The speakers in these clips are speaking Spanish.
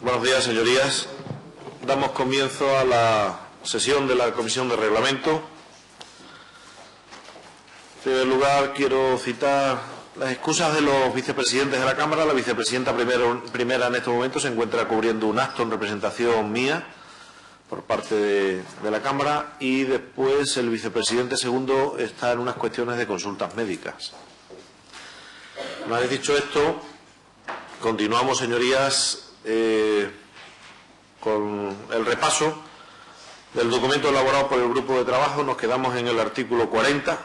Buenos días, señorías. Damos comienzo a la sesión de la Comisión de Reglamento. En primer lugar, quiero citar las excusas de los vicepresidentes de la Cámara. La vicepresidenta primera en estos momentos se encuentra cubriendo un acto en representación mía por parte de la Cámara, y después el vicepresidente segundo está en unas cuestiones de consultas médicas. Una vez dicho esto, continuamos, señorías, con el repaso del documento elaborado por el grupo de trabajo. Nos quedamos en el artículo 40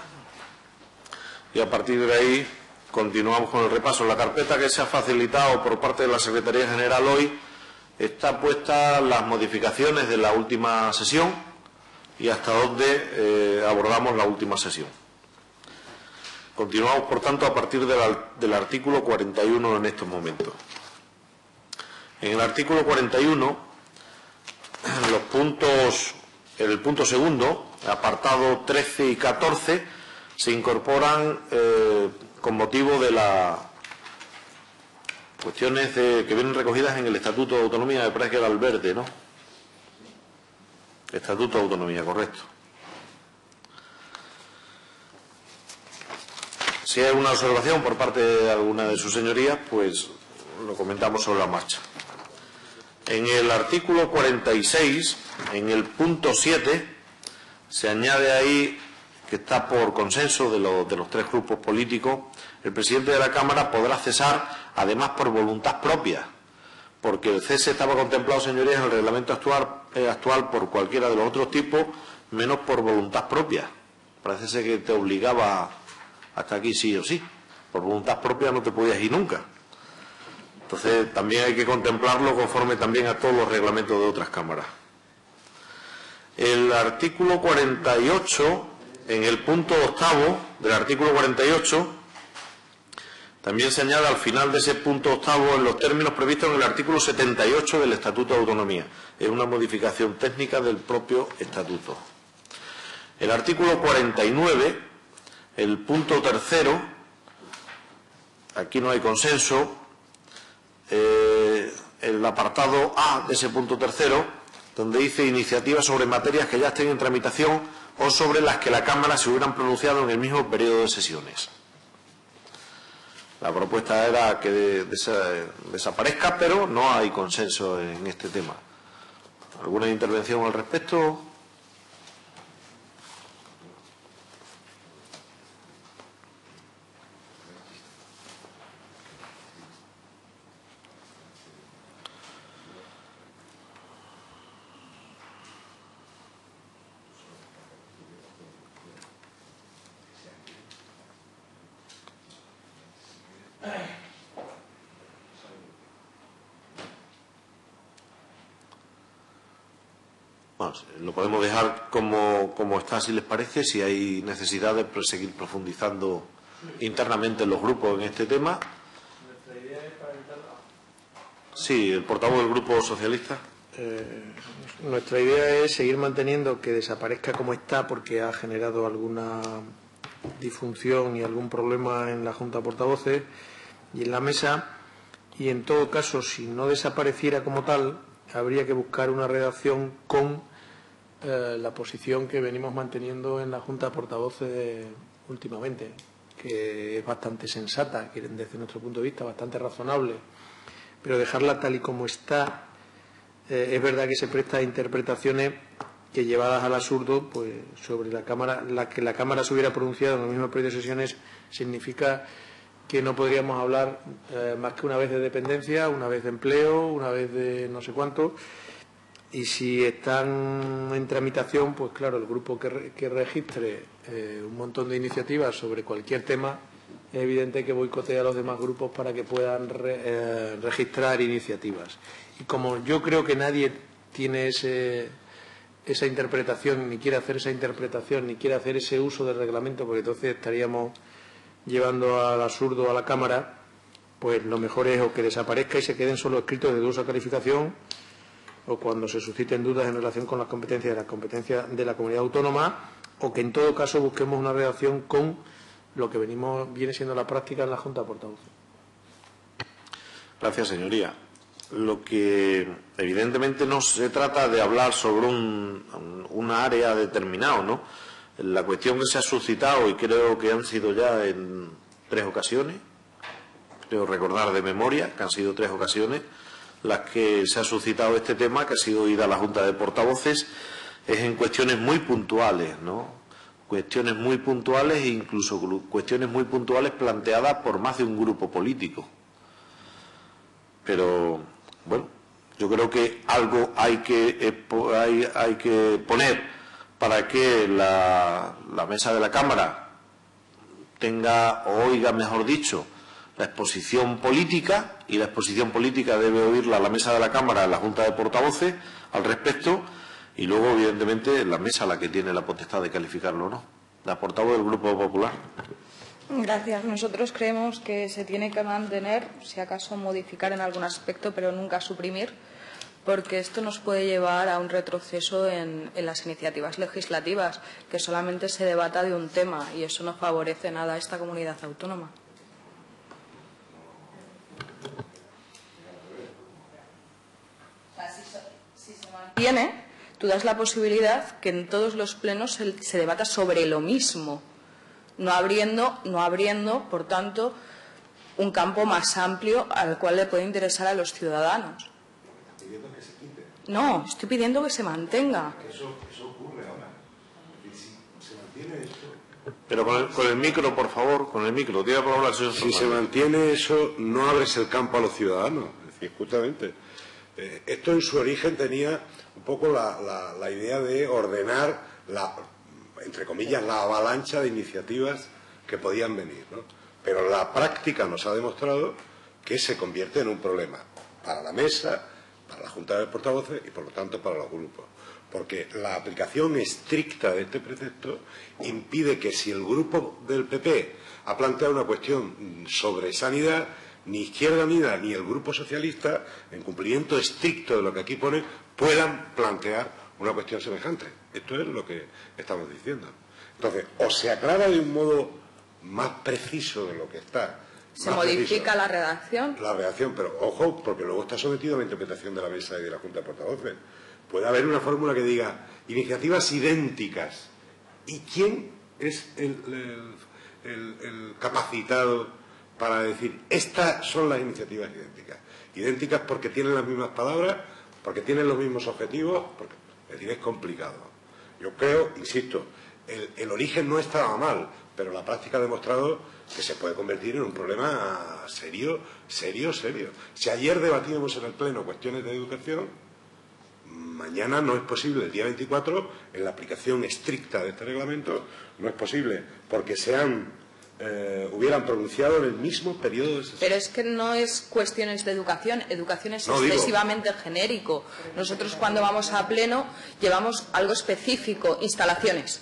y a partir de ahí continuamos con el repaso. La carpeta que se ha facilitado por parte de la Secretaría General hoy está puesta las modificaciones de la última sesión y hasta donde abordamos la última sesión. Continuamos, por tanto, a partir del artículo 41 en estos momentos. En el artículo 41, en el punto segundo, apartado 13 y 14, se incorporan con motivo de las cuestiones que vienen recogidas en el Estatuto de Autonomía. Me parece que era el verde, ¿no? Estatuto de Autonomía, correcto. Si hay una observación por parte de alguna de sus señorías, pues lo comentamos sobre la marcha. En el artículo 46, en el punto 7, se añade ahí, que está por consenso de los tres grupos políticos: el presidente de la Cámara podrá cesar, además por voluntad propia, porque el cese estaba contemplado, señorías, en el reglamento actual por cualquiera de los otros tipos, menos por voluntad propia. Parece ser que te obligaba hasta aquí sí o sí. Por voluntad propia no te podías ir nunca. Entonces también hay que contemplarlo conforme también a todos los reglamentos de otras cámaras. El artículo 48, en el punto octavo del artículo 48, también se añade al final de ese punto octavo en los términos previstos en el artículo 78 del Estatuto de Autonomía. Es una modificación técnica del propio Estatuto. El artículo 49, el punto tercero, aquí no hay consenso. El apartado A de ese punto tercero, donde dice iniciativas sobre materias que ya estén en tramitación o sobre las que la Cámara se hubieran pronunciado en el mismo periodo de sesiones. La propuesta era que desaparezca, pero no hay consenso en este tema. ¿Alguna intervención al respecto? Bueno, lo podemos dejar como está, si les parece. Si hay necesidad de seguir profundizando internamente en los grupos en este tema. Sí, el portavoz del Grupo Socialista. Nuestra idea es seguir manteniendo que desaparezca como está, porque ha generado alguna disfunción y algún problema en la Junta de Portavoces y en la mesa, y en todo caso, si no desapareciera como tal, habría que buscar una redacción con la posición que venimos manteniendo en la Junta de Portavoces últimamente, que es bastante sensata, que desde nuestro punto de vista bastante razonable, pero dejarla tal y como está. Es verdad que se presta a interpretaciones que, llevadas al absurdo, pues sobre la Cámara, que la Cámara se hubiera pronunciado en el mismo periodo de sesiones, significa que no podríamos hablar más que una vez de dependencia, una vez de empleo, una vez de no sé cuánto. Y si están en tramitación, pues claro, el grupo que registre un montón de iniciativas sobre cualquier tema, es evidente que boicotea a los demás grupos para que puedan registrar iniciativas. Y como yo creo que nadie tiene esa interpretación, ni quiere hacer esa interpretación, ni quiere hacer ese uso del reglamento, porque entonces estaríamos llevando al absurdo a la Cámara, pues lo mejor es o que desaparezca y se queden solo escritos de dudosa calificación, o cuando se susciten dudas en relación con las competencias de la comunidad autónoma, o que en todo caso busquemos una redacción con lo que viene siendo la práctica en la Junta de Portavoces. Gracias, señoría. lo que evidentemente no se trata de hablar sobre una área determinada, ¿no? La cuestión que se ha suscitado, y creo que han sido ya en 3 ocasiones, creo recordar de memoria que han sido 3 ocasiones las que se ha suscitado este tema, que ha sido ida a la Junta de Portavoces, es en cuestiones muy puntuales, ¿no? Cuestiones muy puntuales e incluso cuestiones muy puntuales planteadas por más de un grupo político. Pero, bueno, yo creo que algo hay que poner para que la mesa de la Cámara tenga, o oiga, mejor dicho, la exposición política, y la exposición política debe oírla la mesa de la Cámara en la Junta de Portavoces al respecto, y luego, evidentemente, la mesa la que tiene la potestad de calificarlo o no. La portavoz del Grupo Popular. Gracias. Nosotros creemos que se tiene que mantener, si acaso modificar en algún aspecto, pero nunca suprimir, porque esto nos puede llevar a un retroceso en las iniciativas legislativas, que solamente se debata de un tema, y eso no favorece nada a esta comunidad autónoma. Si se mantiene, tú das la posibilidad que en todos los plenos se debata sobre lo mismo, no abriendo, por tanto, un campo más amplio al cual le puede interesar a los ciudadanos. ¿Estás pidiendo que se quite? No, estoy pidiendo que se mantenga. Que eso ocurre ahora. Si se mantiene esto... Pero con el micro, por favor, con el micro. Tiene que hablar el señor Si se mantiene eso, no abres el campo a los ciudadanos. Es decir, justamente, esto en su origen tenía un poco la idea de ordenar entre comillas, la avalancha de iniciativas que podían venir, ¿no? Pero la práctica nos ha demostrado que se convierte en un problema para la mesa, para la Junta de Portavoces y, por lo tanto, para los grupos. Porque la aplicación estricta de este precepto impide que, si el grupo del PP ha planteado una cuestión sobre sanidad, ni Izquierda Unida ni el Grupo Socialista, en cumplimiento estricto de lo que aquí pone, puedan plantear una cuestión semejante. Esto es lo que estamos diciendo. Entonces, o se aclara de un modo más preciso de lo que está. ¿Se modifica la redacción? La redacción, pero ojo, porque luego está sometido a la interpretación de la mesa y de la Junta de Portavoces. Puede haber una fórmula que diga iniciativas idénticas. ¿Y quién es el capacitado para decir estas son las iniciativas idénticas? Idénticas porque tienen las mismas palabras, porque tienen los mismos objetivos, porque, es decir, es complicado. Yo creo, insisto, el origen no estaba mal, pero la práctica ha demostrado que se puede convertir en un problema serio. Si ayer debatíamos en el Pleno cuestiones de educación, mañana no es posible, el día 24, en la aplicación estricta de este reglamento, no es posible, porque hubieran pronunciado en el mismo periodo de sesión. Pero es que no es cuestiones de educación es excesivamente genérico. Nosotros, cuando vamos a pleno, llevamos algo específico, instalaciones,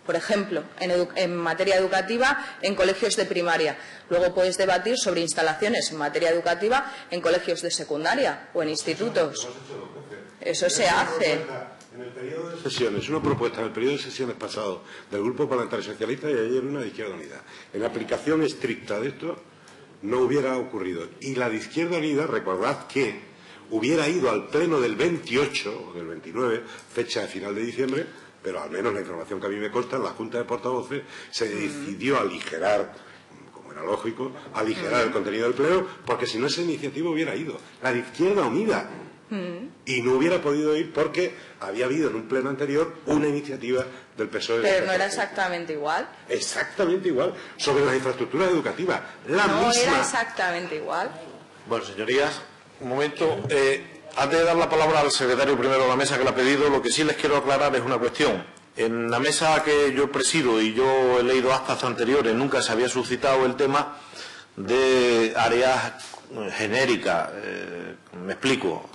por ejemplo, en materia educativa, en colegios de primaria. Luego puedes debatir sobre instalaciones en materia educativa en colegios de secundaria o en institutos. Eso se hace. En el periodo de sesiones, una propuesta en el periodo de sesiones pasado del Grupo Parlamentario Socialista y ayer una de Izquierda Unida. En aplicación estricta de esto no hubiera ocurrido. Y la de Izquierda Unida, recordad que hubiera ido al pleno del 28 o del 29, fecha de final de diciembre, pero al menos la información que a mí me consta, en la Junta de Portavoces se decidió aligerar, como era lógico, aligerar el contenido del pleno, porque si no esa iniciativa hubiera ido. La de Izquierda Unida. Y no hubiera podido ir porque había habido en un pleno anterior una iniciativa del PSOE. Pero no era exactamente igual. Exactamente igual, sobre las infraestructuras educativas. No era exactamente igual. Bueno, señorías, un momento. Antes de dar la palabra al secretario primero de la mesa que la ha pedido, lo que sí les quiero aclarar es una cuestión. En la mesa que yo presido, y yo he leído actas anteriores, nunca se había suscitado el tema de áreas genéricas. Me explico.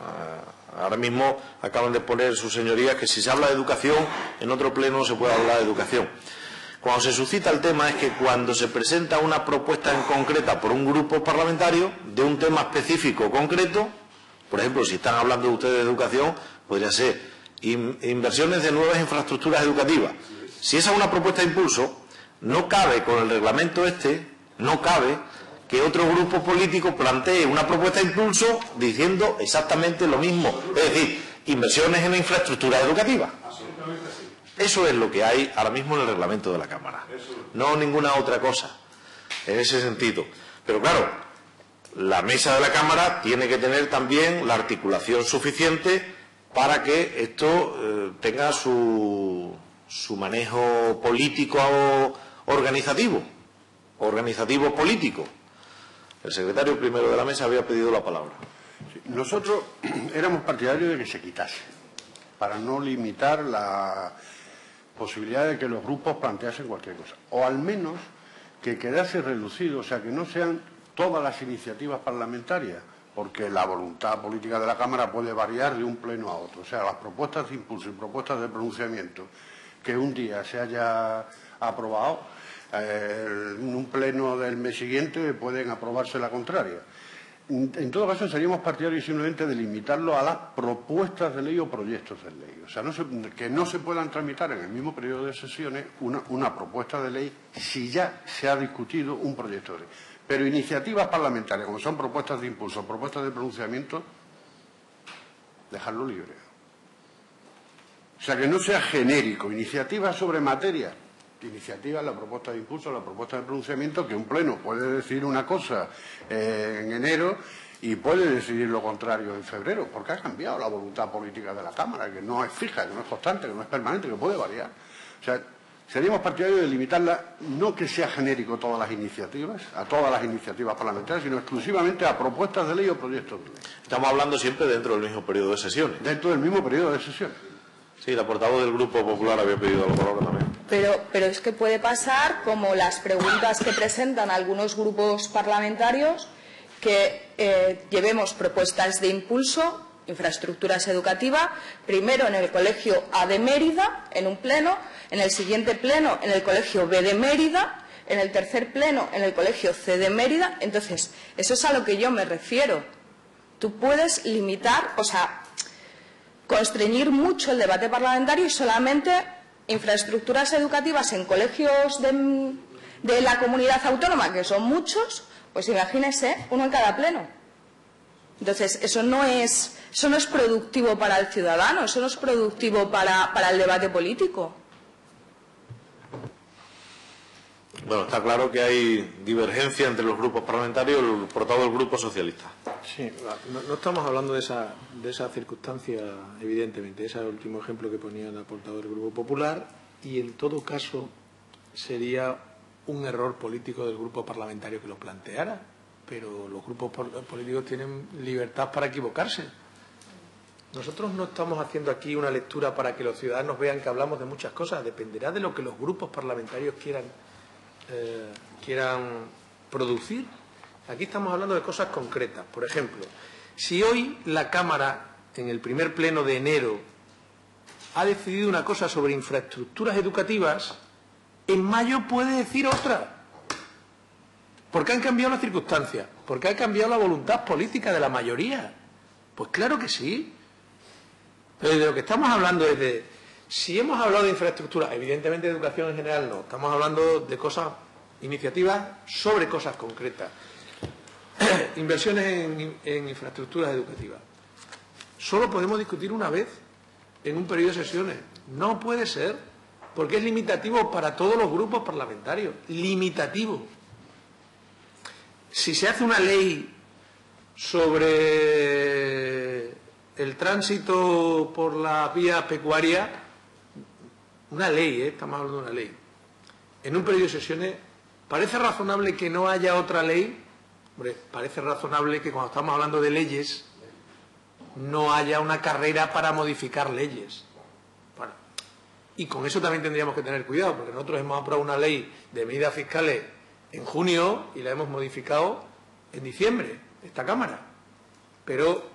Ahora mismo acaban de poner sus señorías que si se habla de educación, en otro pleno no se puede hablar de educación. Cuando se suscita el tema es que cuando se presenta una propuesta en concreta por un grupo parlamentario de un tema específico concreto, por ejemplo, si están hablando ustedes de educación, podría ser inversiones de nuevas infraestructuras educativas. Si esa es una propuesta de impulso, no cabe con el reglamento no cabe que otro grupo político plantee una propuesta de impulso diciendo exactamente lo mismo. Es decir, inversiones en infraestructura educativa. Eso es lo que hay ahora mismo en el reglamento de la Cámara. No ninguna otra cosa, en ese sentido. Pero claro, la mesa de la Cámara tiene que tener también la articulación suficiente para que esto tenga su manejo político organizativo político. El secretario primero de la mesa había pedido la palabra. Sí, nosotros éramos partidarios de que se quitase, para no limitar la posibilidad de que los grupos planteasen cualquier cosa, o al menos que quedase reducido, o sea, que no sean todas las iniciativas parlamentarias, porque la voluntad política de la Cámara puede variar de un pleno a otro. O sea, las propuestas de impulso y propuestas de pronunciamiento que un día se haya aprobado, en un pleno del mes siguiente pueden aprobarse la contraria. En todo caso, seríamos partidarios simplemente de limitarlo a las propuestas de ley o proyectos de ley. O sea, que no se puedan tramitar en el mismo periodo de sesiones una propuesta de ley si ya se ha discutido un proyecto de ley. Pero iniciativas parlamentarias, como son propuestas de impulso, propuestas de pronunciamiento, dejarlo libre. O sea, que no sea genérico. Iniciativas sobre materia. Iniciativa, la propuesta de impulso, la propuesta de pronunciamiento, que un pleno puede decir una cosa en enero y puede decidir lo contrario en febrero, porque ha cambiado la voluntad política de la Cámara, que no es fija, que no es constante, que no es permanente, que puede variar. O sea, seríamos partidarios de limitarla, no que sea genérico todas las iniciativas, a todas las iniciativas parlamentarias, sino exclusivamente a propuestas de ley o proyectos de ley. Estamos hablando siempre dentro del mismo periodo de sesiones. Dentro del mismo periodo de sesiones. Sí, la portavoz del Grupo Popular había pedido la palabra también. Pero es que puede pasar como las preguntas que presentan algunos grupos parlamentarios, que llevemos propuestas de impulso, infraestructuras educativas, primero en el Colegio A de Mérida, en un pleno, en el siguiente pleno en el Colegio B de Mérida, en el tercer pleno en el Colegio C de Mérida. Entonces, eso es a lo que yo me refiero. Tú puedes limitar, o sea, constreñir mucho el debate parlamentario y solamente infraestructuras educativas en colegios de la comunidad autónoma, que son muchos, pues imagínese, uno en cada pleno. Entonces, eso no es productivo para el ciudadano, eso no es productivo para el debate político. Bueno, está claro que hay divergencia entre los grupos parlamentarios, por todo el Grupo Socialista. Sí, no estamos hablando de esa circunstancia, evidentemente. Ese es el último ejemplo que ponía la portavoz del Grupo Popular, y en todo caso sería un error político del grupo parlamentario que lo planteara, pero los grupos políticos tienen libertad para equivocarse. Nosotros no estamos haciendo aquí una lectura para que los ciudadanos vean que hablamos de muchas cosas. Dependerá de lo que los grupos parlamentarios quieran producir. Aquí estamos hablando de cosas concretas. Por ejemplo, si hoy la Cámara, en el primer pleno de enero, ha decidido una cosa sobre infraestructuras educativas, en mayo puede decir otra. ¿Por qué han cambiado las circunstancias? ¿Por qué ha cambiado la voluntad política de la mayoría? Pues claro que sí. Pero de lo que estamos hablando es de... Si hemos hablado de infraestructura, evidentemente de educación en general no, estamos hablando de cosas, iniciativas sobre cosas concretas. Inversiones en infraestructuras educativas. Solo podemos discutir una vez en un periodo de sesiones. No puede ser, porque es limitativo para todos los grupos parlamentarios. Limitativo. Si se hace una ley sobre el tránsito por la vía pecuaria, una ley, estamos hablando de una ley, en un periodo de sesiones, ¿parece razonable que no haya otra ley? Hombre, parece razonable que cuando estamos hablando de leyes no haya una carrera para modificar leyes. Bueno, y con eso también tendríamos que tener cuidado, porque nosotros hemos aprobado una ley de medidas fiscales en junio y la hemos modificado en diciembre, esta Cámara. Pero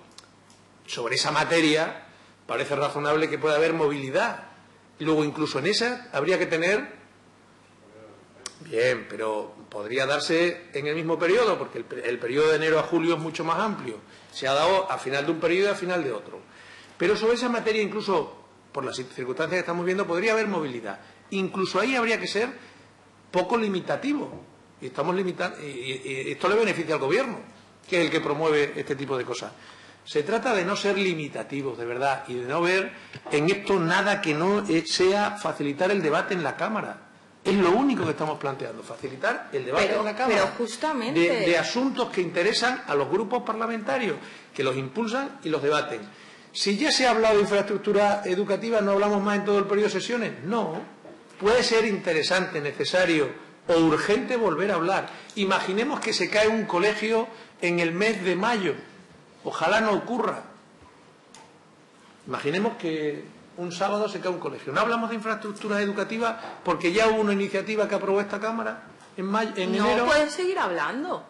sobre esa materia parece razonable que pueda haber movilidad. Y luego incluso en esa habría que tener... Bien, pero podría darse en el mismo periodo, porque el periodo de enero a julio es mucho más amplio. Se ha dado a final de un periodo y a final de otro. Pero sobre esa materia, incluso por las circunstancias que estamos viendo, podría haber movilidad. Incluso ahí habría que ser poco limitativo. y estamos limitando, y esto le beneficia al Gobierno, que es el que promueve este tipo de cosas. Se trata de no ser limitativos, de verdad, y de no ver en esto nada que no sea facilitar el debate en la Cámara. Es lo único que estamos planteando, facilitar el debate en la Cámara. Pero justamente de asuntos que interesan a los grupos parlamentarios, que los impulsan y los debaten. Si ya se ha hablado de infraestructura educativa, ¿no hablamos más en todo el periodo de sesiones? No. Puede ser interesante, necesario o urgente volver a hablar. Imaginemos que se cae un colegio en el mes de mayo. Ojalá no ocurra. Imaginemos que un sábado se cae un colegio. ¿No hablamos de infraestructuras educativas porque ya hubo una iniciativa que aprobó esta Cámara en enero? No puedes seguir hablando.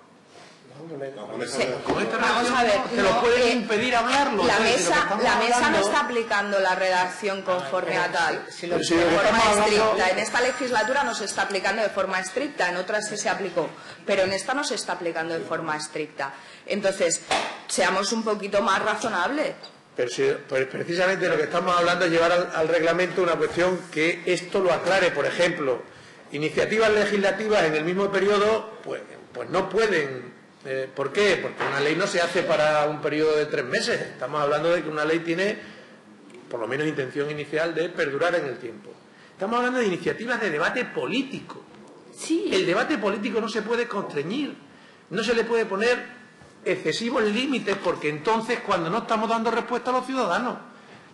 Vamos a ver, te lo pueden impedir hablarlo. La mesa no está aplicando la redacción conforme a tal, de forma estricta. En esta legislatura no se está aplicando de forma estricta, en otras sí se aplicó, pero en esta no se está aplicando de forma estricta. Entonces, seamos un poquito más razonables. Pero pues precisamente lo que estamos hablando es llevar al reglamento una cuestión que esto lo aclare. Por ejemplo, iniciativas legislativas en el mismo periodo, pues no pueden. ¿Por qué? Porque una ley no se hace para un periodo de 3 meses. Estamos hablando de que una ley tiene, por lo menos, intención inicial de perdurar en el tiempo. Estamos hablando de iniciativas de debate político. Sí. El debate político no se puede constreñir, no se le puede poner excesivos límites, porque entonces, cuando no estamos dando respuesta a los ciudadanos,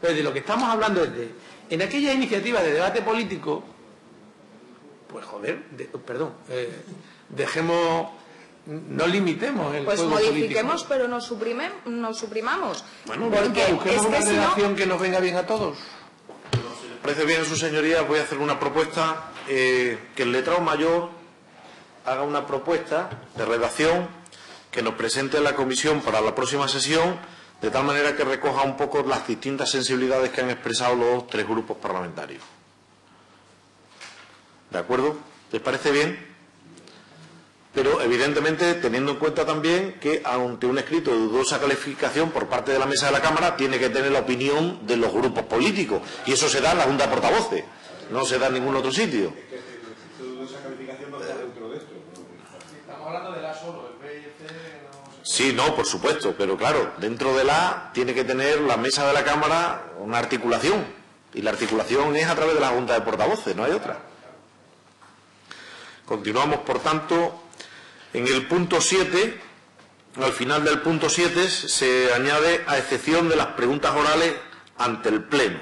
de lo que estamos hablando es de, en aquellas iniciativas de debate político, pues dejemos. No limitemos el pues juego modifiquemos, político. pero no suprimamos. Bueno, porque busquemos una redacción que nos venga bien a todos. Si les parece bien, sus señorías, voy a hacer una propuesta, que el letrado mayor haga una propuesta de redacción que nos presente a la comisión para la próxima sesión, de tal manera que recoja un poco las distintas sensibilidades que han expresado los 3 grupos parlamentarios. ¿De acuerdo? ¿Les parece bien? Pero, evidentemente, teniendo en cuenta también que, ante un escrito de dudosa calificación por parte de la mesa de la Cámara, tiene que tener la opinión de los grupos políticos. Y eso se da en la Junta de Portavoces, no se da en ningún otro sitio. Es que el escrito de dudosa calificación no está dentro de esto. Estamos hablando de la solo, el B y el C. Sí, no, por supuesto, pero claro, dentro de la tiene que tener la mesa de la Cámara una articulación. Y la articulación es a través de la Junta de Portavoces, no hay otra. Continuamos, por tanto. En el punto 7, al final del punto 7, se añade a excepción de las preguntas orales ante el Pleno.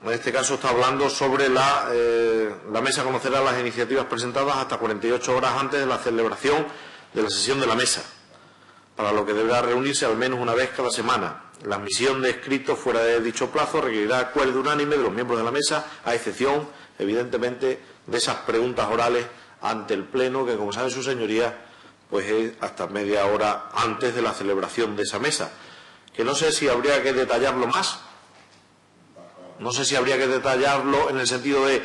En este caso está hablando sobre la mesa conocerá las iniciativas presentadas hasta 48 horas antes de la celebración de la sesión de la mesa, para lo que deberá reunirse al menos una vez cada semana. La admisión de escritos fuera de dicho plazo requerirá acuerdo unánime de los miembros de la mesa, a excepción, evidentemente, de esas preguntas orales ante el Pleno, que, como saben sus señorías, pues es hasta media hora antes de la celebración de esa mesa. Que no sé si habría que detallarlo más. No sé si habría que detallarlo en el sentido de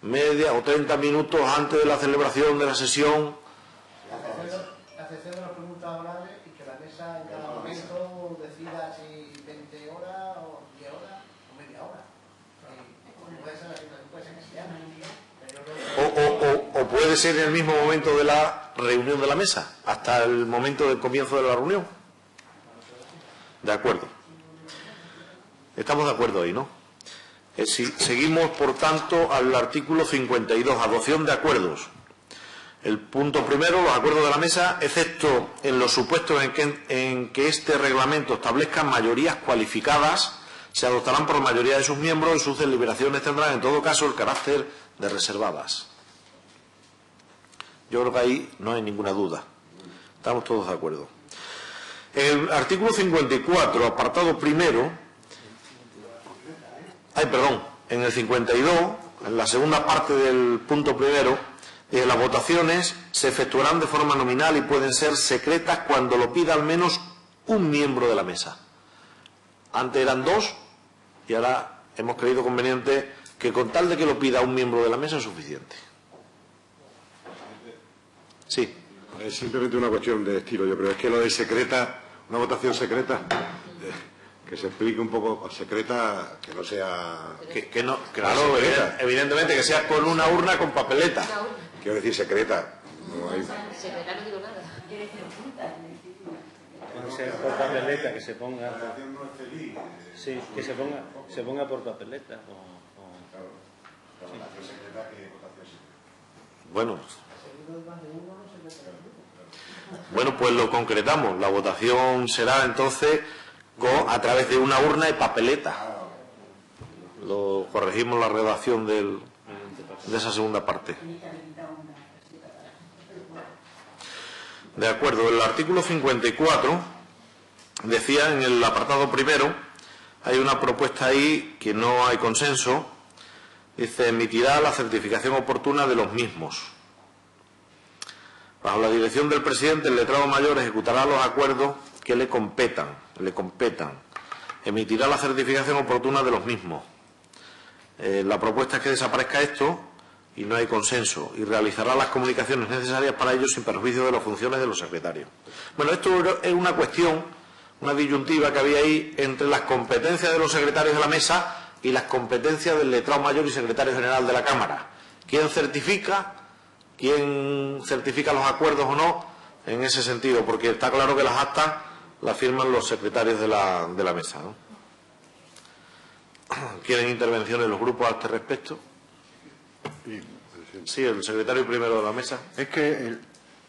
media o 30 minutos antes de la celebración de la sesión. La excepción de las preguntas orales y que la mesa en cada momento decida si 20 horas o 10 horas o media hora. Puede ser la situación, puede ser que sea. O puede ser en el mismo momento de la reunión de la mesa, hasta el momento del comienzo de la reunión. De acuerdo. Estamos de acuerdo ahí, ¿no? Seguimos, por tanto, al artículo 52, adopción de acuerdos. El punto primero, los acuerdos de la mesa, excepto en los supuestos en que este reglamento establezca mayorías cualificadas, se adoptarán por mayoría de sus miembros y sus deliberaciones tendrán, en todo caso, el carácter de reservadas. Yo creo que ahí no hay ninguna duda. Estamos todos de acuerdo. El artículo 54, apartado primero, en el 52, en la segunda parte del punto primero, las votaciones se efectuarán de forma nominal y pueden ser secretas cuando lo pida al menos un miembro de la mesa. Antes eran 2 y ahora hemos creído conveniente que, con tal de que lo pida un miembro de la mesa, es suficiente. Sí. Es simplemente una cuestión de estilo, yo creo. Es que lo de secreta, una votación secreta, Que se explique un poco secreta, que no sea... Que no, claro, evidentemente que sea con una urna con papeleta. Quiero decir secreta. No hay... Secreta no digo nada. Que sea por papeleta, que se ponga... Sí, que se ponga por papeleta. Bueno, pues lo concretamos. La votación será entonces a través de una urna y papeleta. Lo corregimos la redacción de esa segunda parte. De acuerdo, el artículo 54 decía en el apartado primero, hay una propuesta ahí que no hay consenso. Dice, emitirá la certificación oportuna de los mismos. Bajo la dirección del presidente, el letrado mayor ejecutará los acuerdos que le competan. Emitirá la certificación oportuna de los mismos. La propuesta es que desaparezca esto y no hay consenso. Y realizará las comunicaciones necesarias para ello sin perjuicio de las funciones de los secretarios. Bueno, esto es una cuestión, una disyuntiva que había ahí entre las competencias de los secretarios de la mesa y las competencias del letrado mayor y secretario general de la Cámara. ¿Quién certifica los acuerdos o no? En ese sentido, porque está claro que las actas las firman los secretarios de la mesa, ¿no? ¿Quieren intervenciones los grupos a este respecto? Sí, el secretario primero de la mesa. Es que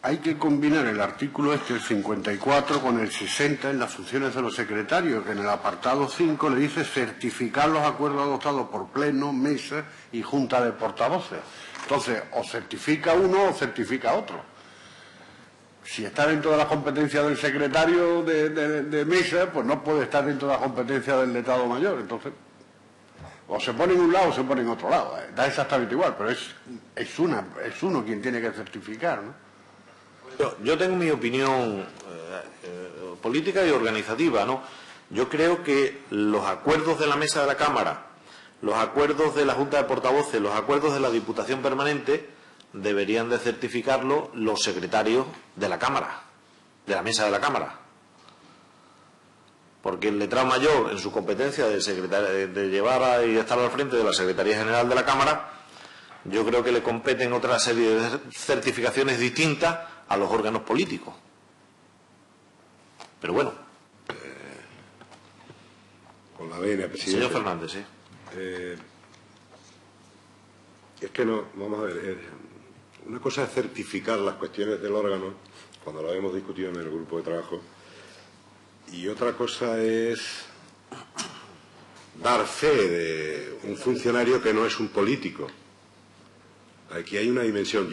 hay que combinar el artículo el 54, con el 60 en las funciones de los secretarios, que en el apartado 5 le dice certificar los acuerdos adoptados por pleno, mesa y junta de portavoces. Entonces, o certifica uno o certifica otro. Si está dentro de las competencias del secretario de mesa, pues no puede estar dentro de las competencias del letrado mayor. Entonces, o se pone en un lado o se pone en otro lado. Da exactamente igual, pero es uno quien tiene que certificar, ¿no? Yo tengo mi opinión política y organizativa, ¿no? Yo creo que los acuerdos de la mesa de la Cámara, los acuerdos de la Junta de Portavoces, los acuerdos de la Diputación Permanente deberían de certificarlo los secretarios de la Cámara, de la mesa de la Cámara. Porque el letrado mayor, en su competencia de llevar y estar al frente de la Secretaría General de la Cámara, yo creo que le competen otra serie de certificaciones distintas a los órganos políticos. Pero bueno. Con la venia, presidente. Señor Fernández, sí. Es que no, vamos a ver, una cosa es certificar las cuestiones del órgano, cuando lo hemos discutido en el grupo de trabajo, y otra cosa es dar fe de un funcionario que no es un político. Aquí hay una dimensión.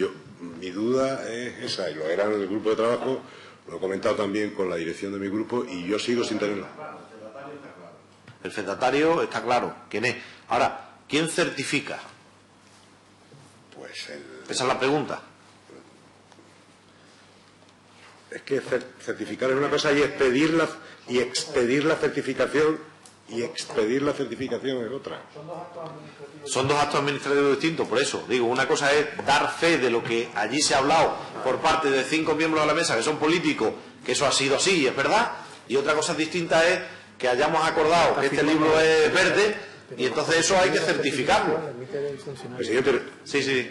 Mi duda es esa, y lo era en el grupo de trabajo, lo he comentado también con la dirección de mi grupo, y yo sigo sin tenerla. El fedatario está claro quién es. Ahora, ¿quién certifica? Pues esa es la pregunta. Es que certificar es una cosa y expedir la certificación es otra. Son dos actos administrativos distintos, por eso digo, una cosa es dar fe de lo que allí se ha hablado por parte de 5 miembros de la mesa que son políticos, que eso ha sido así y es verdad, y otra cosa distinta es que hayamos acordado que este libro es verde y entonces eso hay que certificarlo. Presidente. Sí.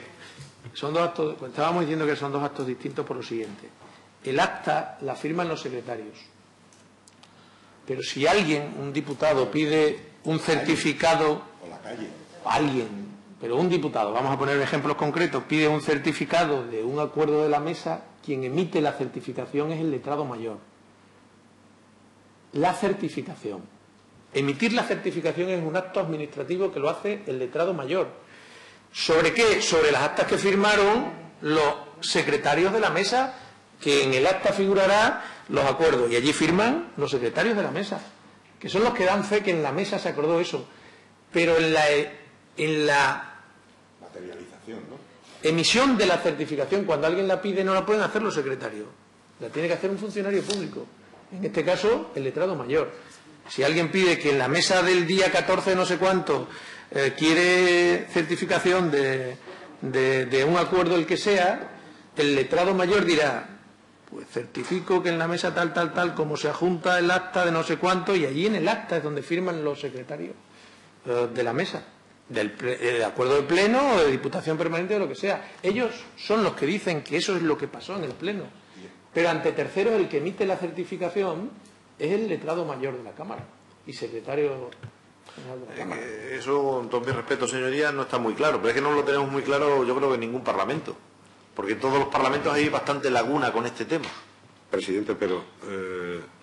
Son dos actos, estábamos diciendo que son dos actos distintos por lo siguiente. El acta la firman los secretarios. Pero si alguien, un diputado, pide un certificado, pero un diputado, vamos a poner ejemplos concretos, pide un certificado de un acuerdo de la mesa, quien emite la certificación es el letrado mayor. La certificación. Emitir la certificación es un acto administrativo que lo hace el letrado mayor. ¿Sobre qué? Sobre las actas que firmaron los secretarios de la mesa, que en el acta figurará los acuerdos, y allí firman los secretarios de la mesa, que son los que dan fe que en la mesa se acordó eso. Pero en la materialización, ¿no? Emisión de la certificación, cuando alguien la pide, no la pueden hacer los secretarios, la tiene que hacer un funcionario público, en este caso el letrado mayor. Si alguien pide que en la mesa del día 14 no sé cuánto quiere certificación de un acuerdo el que sea, el letrado mayor dirá, pues certifico que en la mesa tal, como se adjunta el acta de no sé cuánto, y allí en el acta es donde firman los secretarios de la mesa, del acuerdo de pleno o de diputación permanente o lo que sea. Ellos son los que dicen que eso es lo que pasó en el pleno. Pero ante terceros el que emite la certificación es el letrado mayor de la Cámara y secretario general de la Cámara. Eso, con todo mi respeto, señoría, no está muy claro. Pero es que no lo tenemos muy claro, yo creo que en ningún parlamento. Porque en todos los parlamentos hay bastante laguna con este tema. Presidente, pero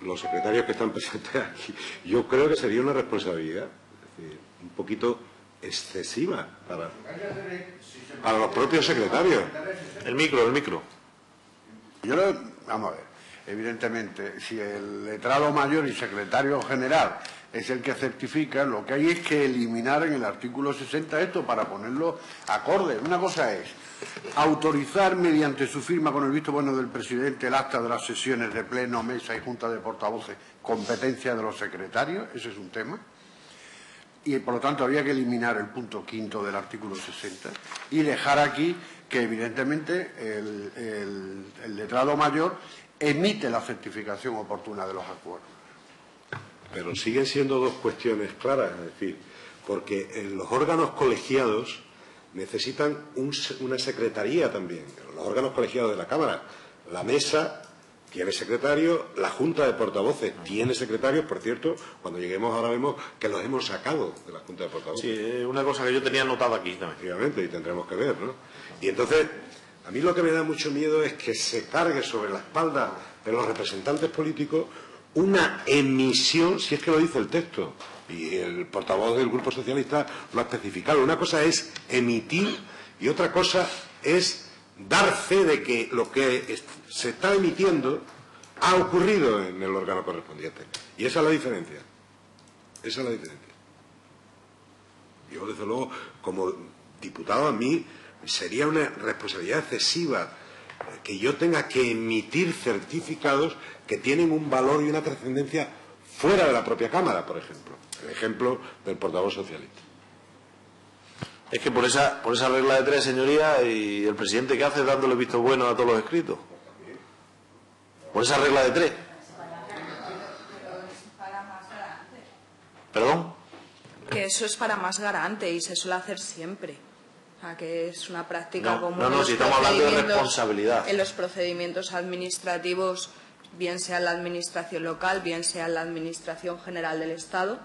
los secretarios que están presentes aquí, yo creo que sería una responsabilidad, es decir, un poquito excesiva para los propios secretarios. El micro. Vamos a ver, evidentemente, si el letrado mayor y secretario general es el que certifica, lo que hay es que eliminar en el artículo 60 esto para ponerlo acorde. Una cosa es autorizar mediante su firma con el visto bueno del presidente el acta de las sesiones de pleno, mesa y junta de portavoces, competencia de los secretarios, ese es un tema. Y por lo tanto habría que eliminar el punto 5 del artículo 60 y dejar aquí que evidentemente el letrado mayor emite la certificación oportuna de los acuerdos. Pero siguen siendo dos cuestiones claras, es decir, porque los órganos colegiados necesitan una secretaría también, los órganos colegiados de la Cámara. La mesa tiene secretario, la Junta de Portavoces tiene secretarios, por cierto, cuando lleguemos ahora vemos que los hemos sacado de la Junta de Portavoces. Sí, una cosa que yo tenía anotada aquí también. Efectivamente, y tendremos que ver, ¿no? Y entonces, a mí lo que me da mucho miedo es que se cargue sobre la espalda de los representantes políticos una emisión, si es que lo dice el texto, y el portavoz del Grupo Socialista lo ha especificado. Una cosa es emitir y otra cosa es dar fe de que lo que se está emitiendo ha ocurrido en el órgano correspondiente. Y esa es la diferencia. Esa es la diferencia. Yo, desde luego, como diputado, a mí sería una responsabilidad excesiva que yo tenga que emitir certificados que tienen un valor y una trascendencia fuera de la propia Cámara, por ejemplo. El ejemplo del portavoz socialista. Es que por esa regla de tres, señoría, y el presidente que hace dándole visto bueno a todos los escritos. Por esa regla de tres. ¿Perdón? Que eso es para más garante y se suele hacer siempre. O sea, que es una práctica común. No, si estamos hablando de responsabilidad. En los procedimientos administrativos, bien sea en la administración local, bien sea en la administración general del Estado,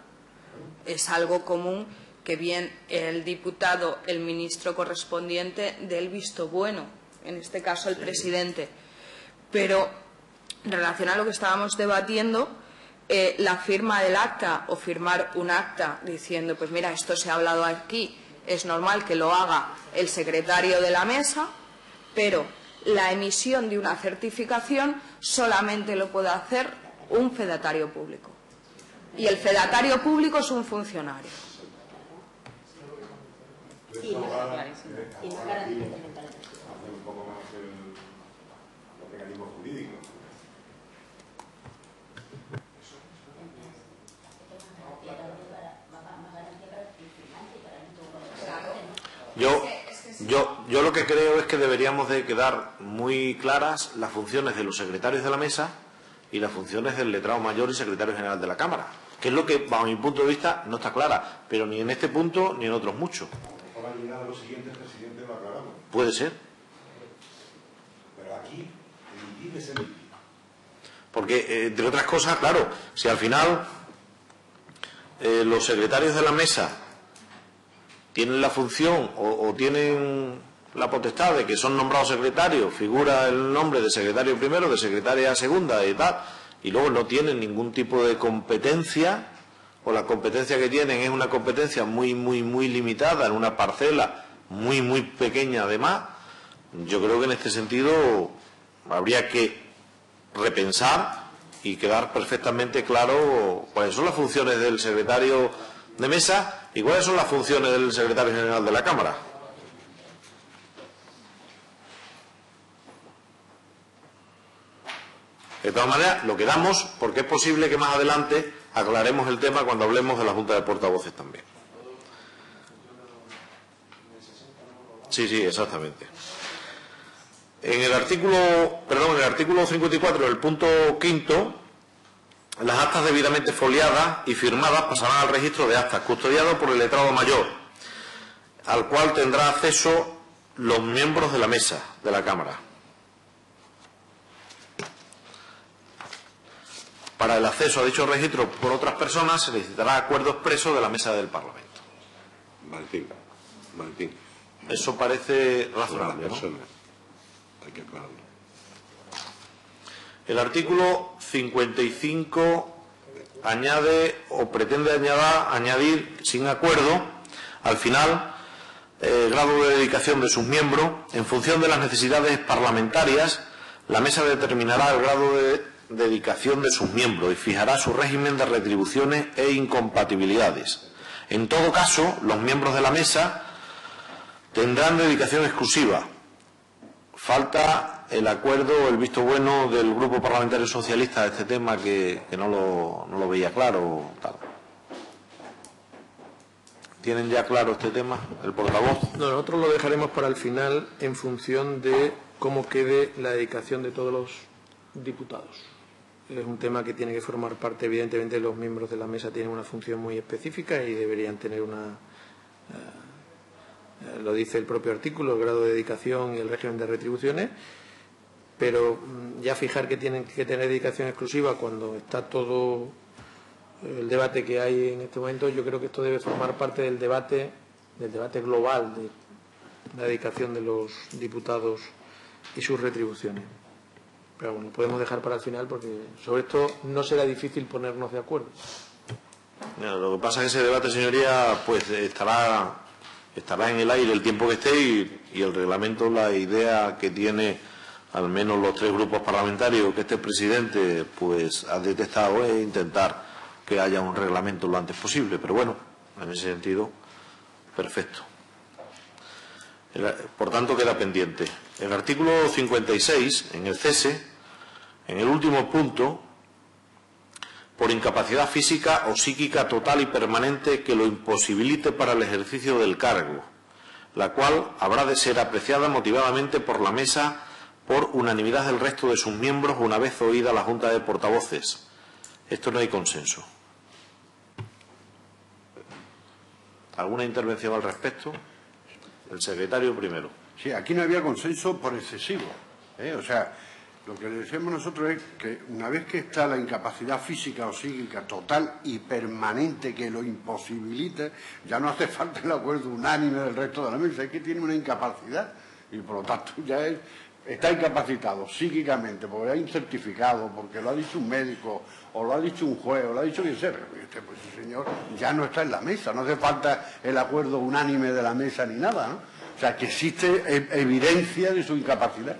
es algo común que bien el diputado, el ministro correspondiente, dé el visto bueno, en este caso el presidente. Pero en relación a lo que estábamos debatiendo, la firma del acta o firmar un acta diciendo, pues mira, esto se ha hablado aquí, es normal que lo haga el secretario de la mesa, pero la emisión de una certificación solamente lo puede hacer un fedatario público. Y el fedatario público es un funcionario. Y no garantiza un poco más el mecanismo jurídico. Yo lo que creo es que deberíamos de quedar muy claras las funciones de los secretarios de la mesa y las funciones del letrado mayor y secretario general de la Cámara, que es lo que, bajo mi punto de vista, no está clara, pero ni en este punto ni en otros muchos. Ahora llegado a los siguientes, presidente, lo aclaramos. Puede ser. Pero aquí, emitir es emitir. Porque, entre otras cosas, claro, si al final los secretarios de la mesa tienen la función o tienen la potestad de que son nombrados secretarios, figura el nombre de secretario primero, de secretaria segunda y tal, y luego no tienen ningún tipo de competencia, o la competencia que tienen es una competencia muy limitada, en una parcela muy pequeña además, yo creo que en este sentido habría que repensar y quedar perfectamente claro cuáles son las funciones del secretario de mesa y cuáles son las funciones del secretario general de la Cámara. De todas maneras, lo quedamos porque es posible que más adelante aclaremos el tema cuando hablemos de la Junta de Portavoces también. Sí, exactamente. En el artículo 54, el punto quinto, las actas debidamente foliadas y firmadas pasarán al registro de actas, custodiado por el letrado mayor, al cual tendrá acceso los miembros de la mesa de la Cámara. Para el acceso a dicho registro por otras personas se necesitará acuerdo expreso de la mesa del Parlamento. Valentín. Eso parece razonable, ¿no? Hay que aclararlo. El artículo 55 añade o pretende añadir sin acuerdo al final el grado de dedicación de sus miembros. En función de las necesidades parlamentarias, la mesa determinará el grado de dedicación de sus miembros y fijará su régimen de retribuciones e incompatibilidades. En todo caso, los miembros de la mesa tendrán dedicación exclusiva. Falta el acuerdo o el visto bueno del Grupo Parlamentario Socialista de este tema, que no lo veía claro. Tal. ¿Tienen ya claro este tema, el portavoz? No, nosotros lo dejaremos para el final en función de cómo quede la dedicación de todos los diputados. Es un tema que tiene que formar parte, evidentemente los miembros de la mesa tienen una función muy específica y deberían tener una... lo dice el propio artículo, el grado de dedicación y el régimen de retribuciones, pero ya fijar que tienen que tener dedicación exclusiva cuando está todo el debate que hay en este momento, yo creo que esto debe formar parte del debate global de la dedicación de los diputados y sus retribuciones. Pero bueno, podemos dejar para el final porque sobre esto no será difícil ponernos de acuerdo. Lo que pasa es que ese debate, señoría, pues estará en el aire el tiempo que esté y el reglamento, la idea que tiene al menos los tres grupos parlamentarios que este presidente pues ha detectado es intentar que haya un reglamento lo antes posible, pero bueno, en ese sentido, perfecto. Por tanto, queda pendiente. El artículo 56, en el cese, en el último punto, por incapacidad física o psíquica total y permanente que lo imposibilite para el ejercicio del cargo, la cual habrá de ser apreciada motivadamente por la mesa por unanimidad del resto de sus miembros una vez oída la Junta de Portavoces. Esto no hay consenso. ¿Alguna intervención al respecto? El secretario primero. Sí, aquí no había consenso por excesivo. O sea, lo que le decimos nosotros es que una vez que está la incapacidad física o psíquica total y permanente que lo imposibilite, ya no hace falta el acuerdo unánime del resto de la mesa, es que tiene una incapacidad y por lo tanto ya está incapacitado psíquicamente, porque hay un certificado, porque lo ha dicho un médico, o lo ha dicho un juez, o lo ha dicho quien sea, pero pues el señor ya no está en la mesa, no hace falta el acuerdo unánime de la mesa ni nada, ¿no? O sea, que existe evidencia de su incapacidad,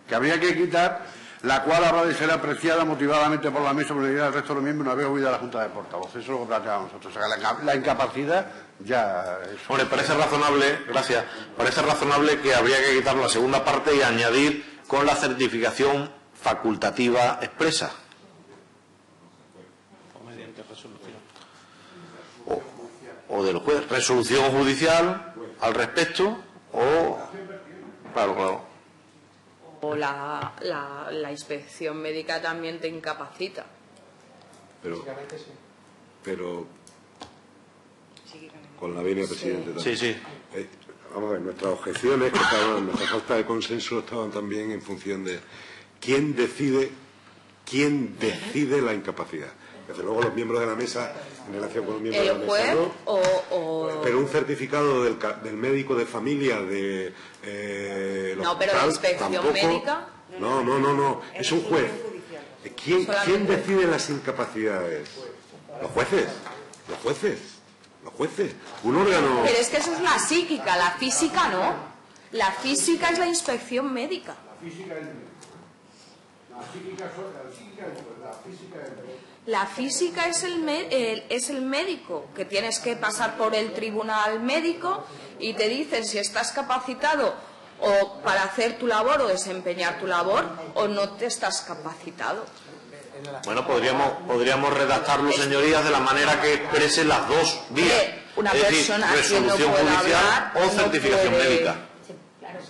que habría que quitar, la cual habrá de ser apreciada motivadamente por la mesa por unanimidad del resto de los miembros una vez oída la Junta de Portavoces. Eso es lo que planteamos nosotros. O sea, la incapacidad ya es... Bueno, parece razonable, gracias, parece razonable que habría que quitar la segunda parte y añadir con la certificación facultativa expresa. O del juez, resolución judicial al respecto, o... Claro. O la inspección médica también te incapacita. Pero con la venia presidente también. Sí. Vamos a ver, nuestras objeciones, nuestra falta de consenso estaban también en función de quién decide la incapacidad. Desde luego los miembros de la mesa, en relación con los miembros de la mesa, ¿El juez no, pero un certificado del médico de familia de no, pero la inspección tampoco, médica no, es un juez. ¿Quién decide las incapacidades? Los jueces, un órgano. Pero es que eso es la psíquica, la física no. La física es la inspección médica. La física es el médico, que tienes que pasar por el tribunal médico y te dicen si estás capacitado o para hacer tu labor o desempeñar tu labor o no te estás capacitado. Bueno, podríamos redactarlo, señorías, de la manera que exprese las dos vías. Una es persona decir, que no resolución puede judicial hablar, o certificación no puede... médica.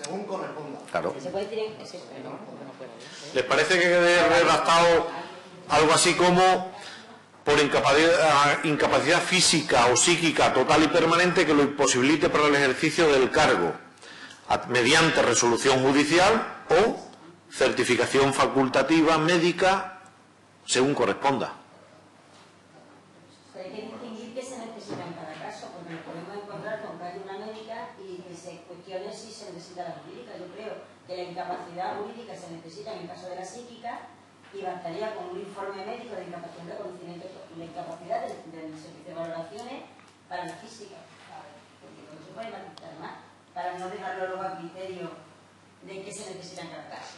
Según corresponda. Claro. Se puede decir en ese... ¿Les parece que quede redactado algo así como por incapacidad física o psíquica total y permanente que lo imposibilite para el ejercicio del cargo mediante resolución judicial o certificación facultativa médica según corresponda? Hay que distinguir qué se necesita en cada caso, porque nos podemos encontrar con que hay una médica y que se cuestione si se necesita la jurídica. Yo creo que la incapacidad jurídica se necesita en el caso de la psíquica y bastaría con un informe médico de incapacidad de conocimiento, la incapacidad del servicio de valoraciones para la física, porque no se puede matizar más, para no dejarlo luego a criterio de qué se necesita en cada caso.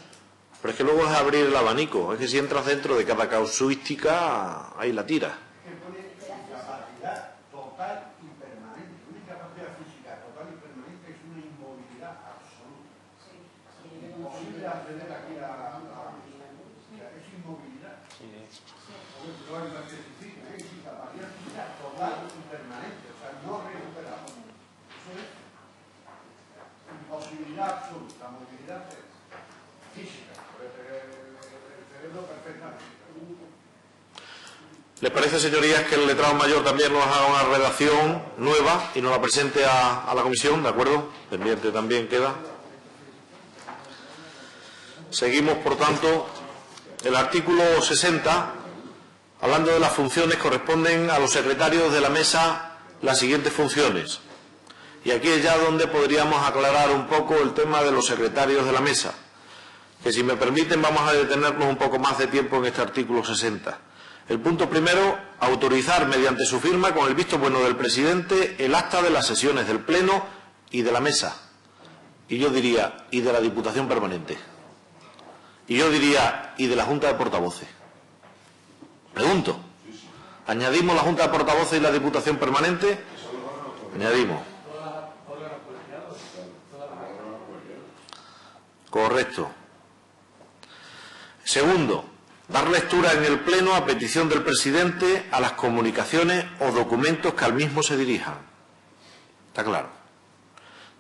Pero es que luego es abrir el abanico, es que si entras dentro de cada casuística, ahí la tira. Incapacidad total y permanente. Una incapacidad física total y permanente es una inmovilidad absoluta. Imposible acceder aquí a es inmovilidad. No hay más que decir, es incapacidad física total y permanente, o sea, no recuperable. Eso es imposibilidad absoluta, movilidad física, el cerebro perfectamente. ¿Les parece, señorías, que el letrado mayor también nos haga una redacción nueva y nos la presente a la comisión? ¿De acuerdo? Pendiente también queda. Seguimos, por tanto, el artículo 60, hablando de las funciones, corresponden a los secretarios de la mesa las siguientes funciones. Y aquí es ya donde podríamos aclarar un poco el tema de los secretarios de la mesa, que si me permiten vamos a detenernos un poco más de tiempo en este artículo 60. El punto primero, autorizar mediante su firma con el visto bueno del presidente el acta de las sesiones del Pleno y de la mesa. Y yo diría, y de la Diputación Permanente. Y yo diría, y de la Junta de Portavoces. Pregunto, ¿añadimos la Junta de Portavoces y la Diputación Permanente? Añadimos. Correcto. Segundo, dar lectura en el Pleno a petición del presidente a las comunicaciones o documentos que al mismo se dirijan. ¿Está claro?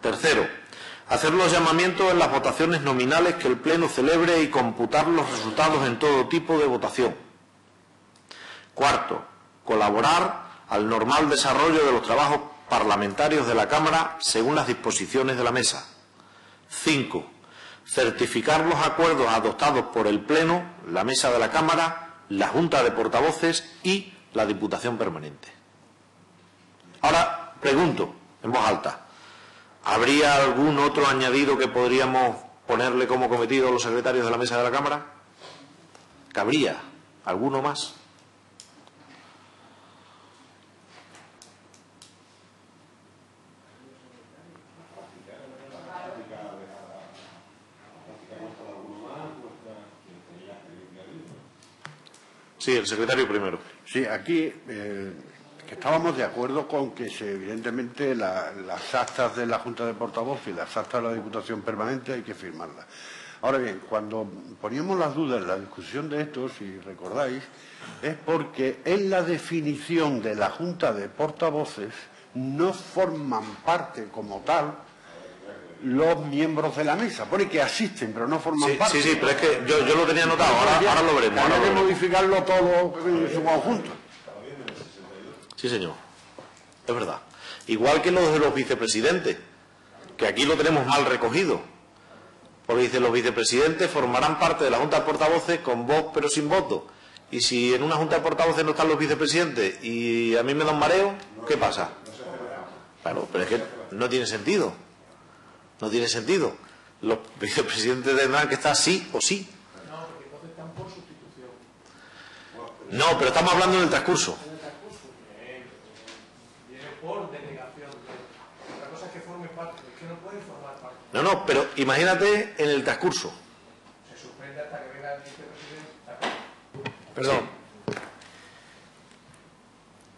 Tercero, hacer los llamamientos en las votaciones nominales que el Pleno celebre y computar los resultados en todo tipo de votación. Cuarto, colaborar al normal desarrollo de los trabajos parlamentarios de la Cámara según las disposiciones de la Mesa. 5. Certificar los acuerdos adoptados por el Pleno, la Mesa de la Cámara, la Junta de Portavoces y la Diputación Permanente. Ahora, pregunto, en voz alta, ¿habría algún otro añadido que podríamos ponerle como cometido a los secretarios de la Mesa de la Cámara? ¿Cabría alguno más? Sí, el secretario primero. Sí, aquí que estábamos de acuerdo con que evidentemente las actas de la Junta de Portavoces y las actas de la Diputación Permanente hay que firmarlas. Ahora bien, cuando poníamos las dudas en la discusión de esto, si recordáis, es porque en la definición de la Junta de Portavoces no forman parte como tal los miembros de la mesa. Pone que asisten, pero no forman parte. Sí, pero es que yo lo tenía anotado, ahora lo veremos. Hay que modificarlo todo en su conjunto. Sí, señor. Es verdad. Igual que los de los vicepresidentes, que aquí lo tenemos mal recogido. Porque dice, los vicepresidentes formarán parte de la Junta de Portavoces con voz pero sin voto. Y si en una Junta de Portavoces no están los vicepresidentes y a mí me da un mareo, ¿qué pasa? Claro, pero es que no tiene sentido. No tiene sentido. Los vicepresidentes tendrán que estar sí o sí. No, porque entonces están por sustitución. No, pero estamos hablando en el transcurso. En el transcurso. Viene por delegación. Otra cosa es que forme parte, es que no pueden formar parte. No, pero imagínate en el transcurso. Se suspende hasta que venga el vicepresidente. Perdón.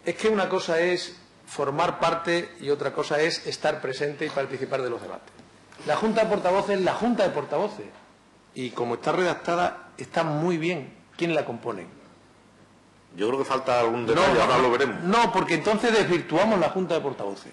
Es que una cosa es formar parte y otra cosa es estar presente y participar de los debates. La Junta de Portavoces es la Junta de Portavoces y como está redactada está muy bien. ¿Quién la compone? Yo creo que falta algún detalle, ahora lo veremos. No, porque entonces desvirtuamos la Junta de Portavoces.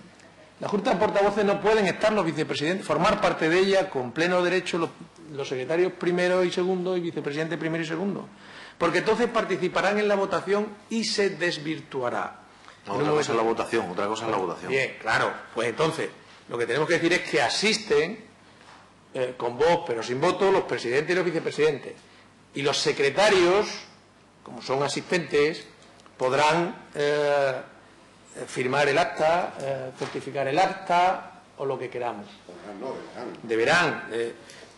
La Junta de Portavoces no pueden estar los vicepresidentes, formar parte de ella con pleno derecho los secretarios primero y segundo y vicepresidente primero y segundo, porque entonces participarán en la votación y se desvirtuará. Otra cosa es la votación, otra cosa es la votación. Bien, claro, pues entonces lo que tenemos que decir es que asisten con voz pero sin voto los presidentes y los vicepresidentes, y los secretarios, como son asistentes, podrán firmar el acta, certificar el acta o lo que queramos. Deberán.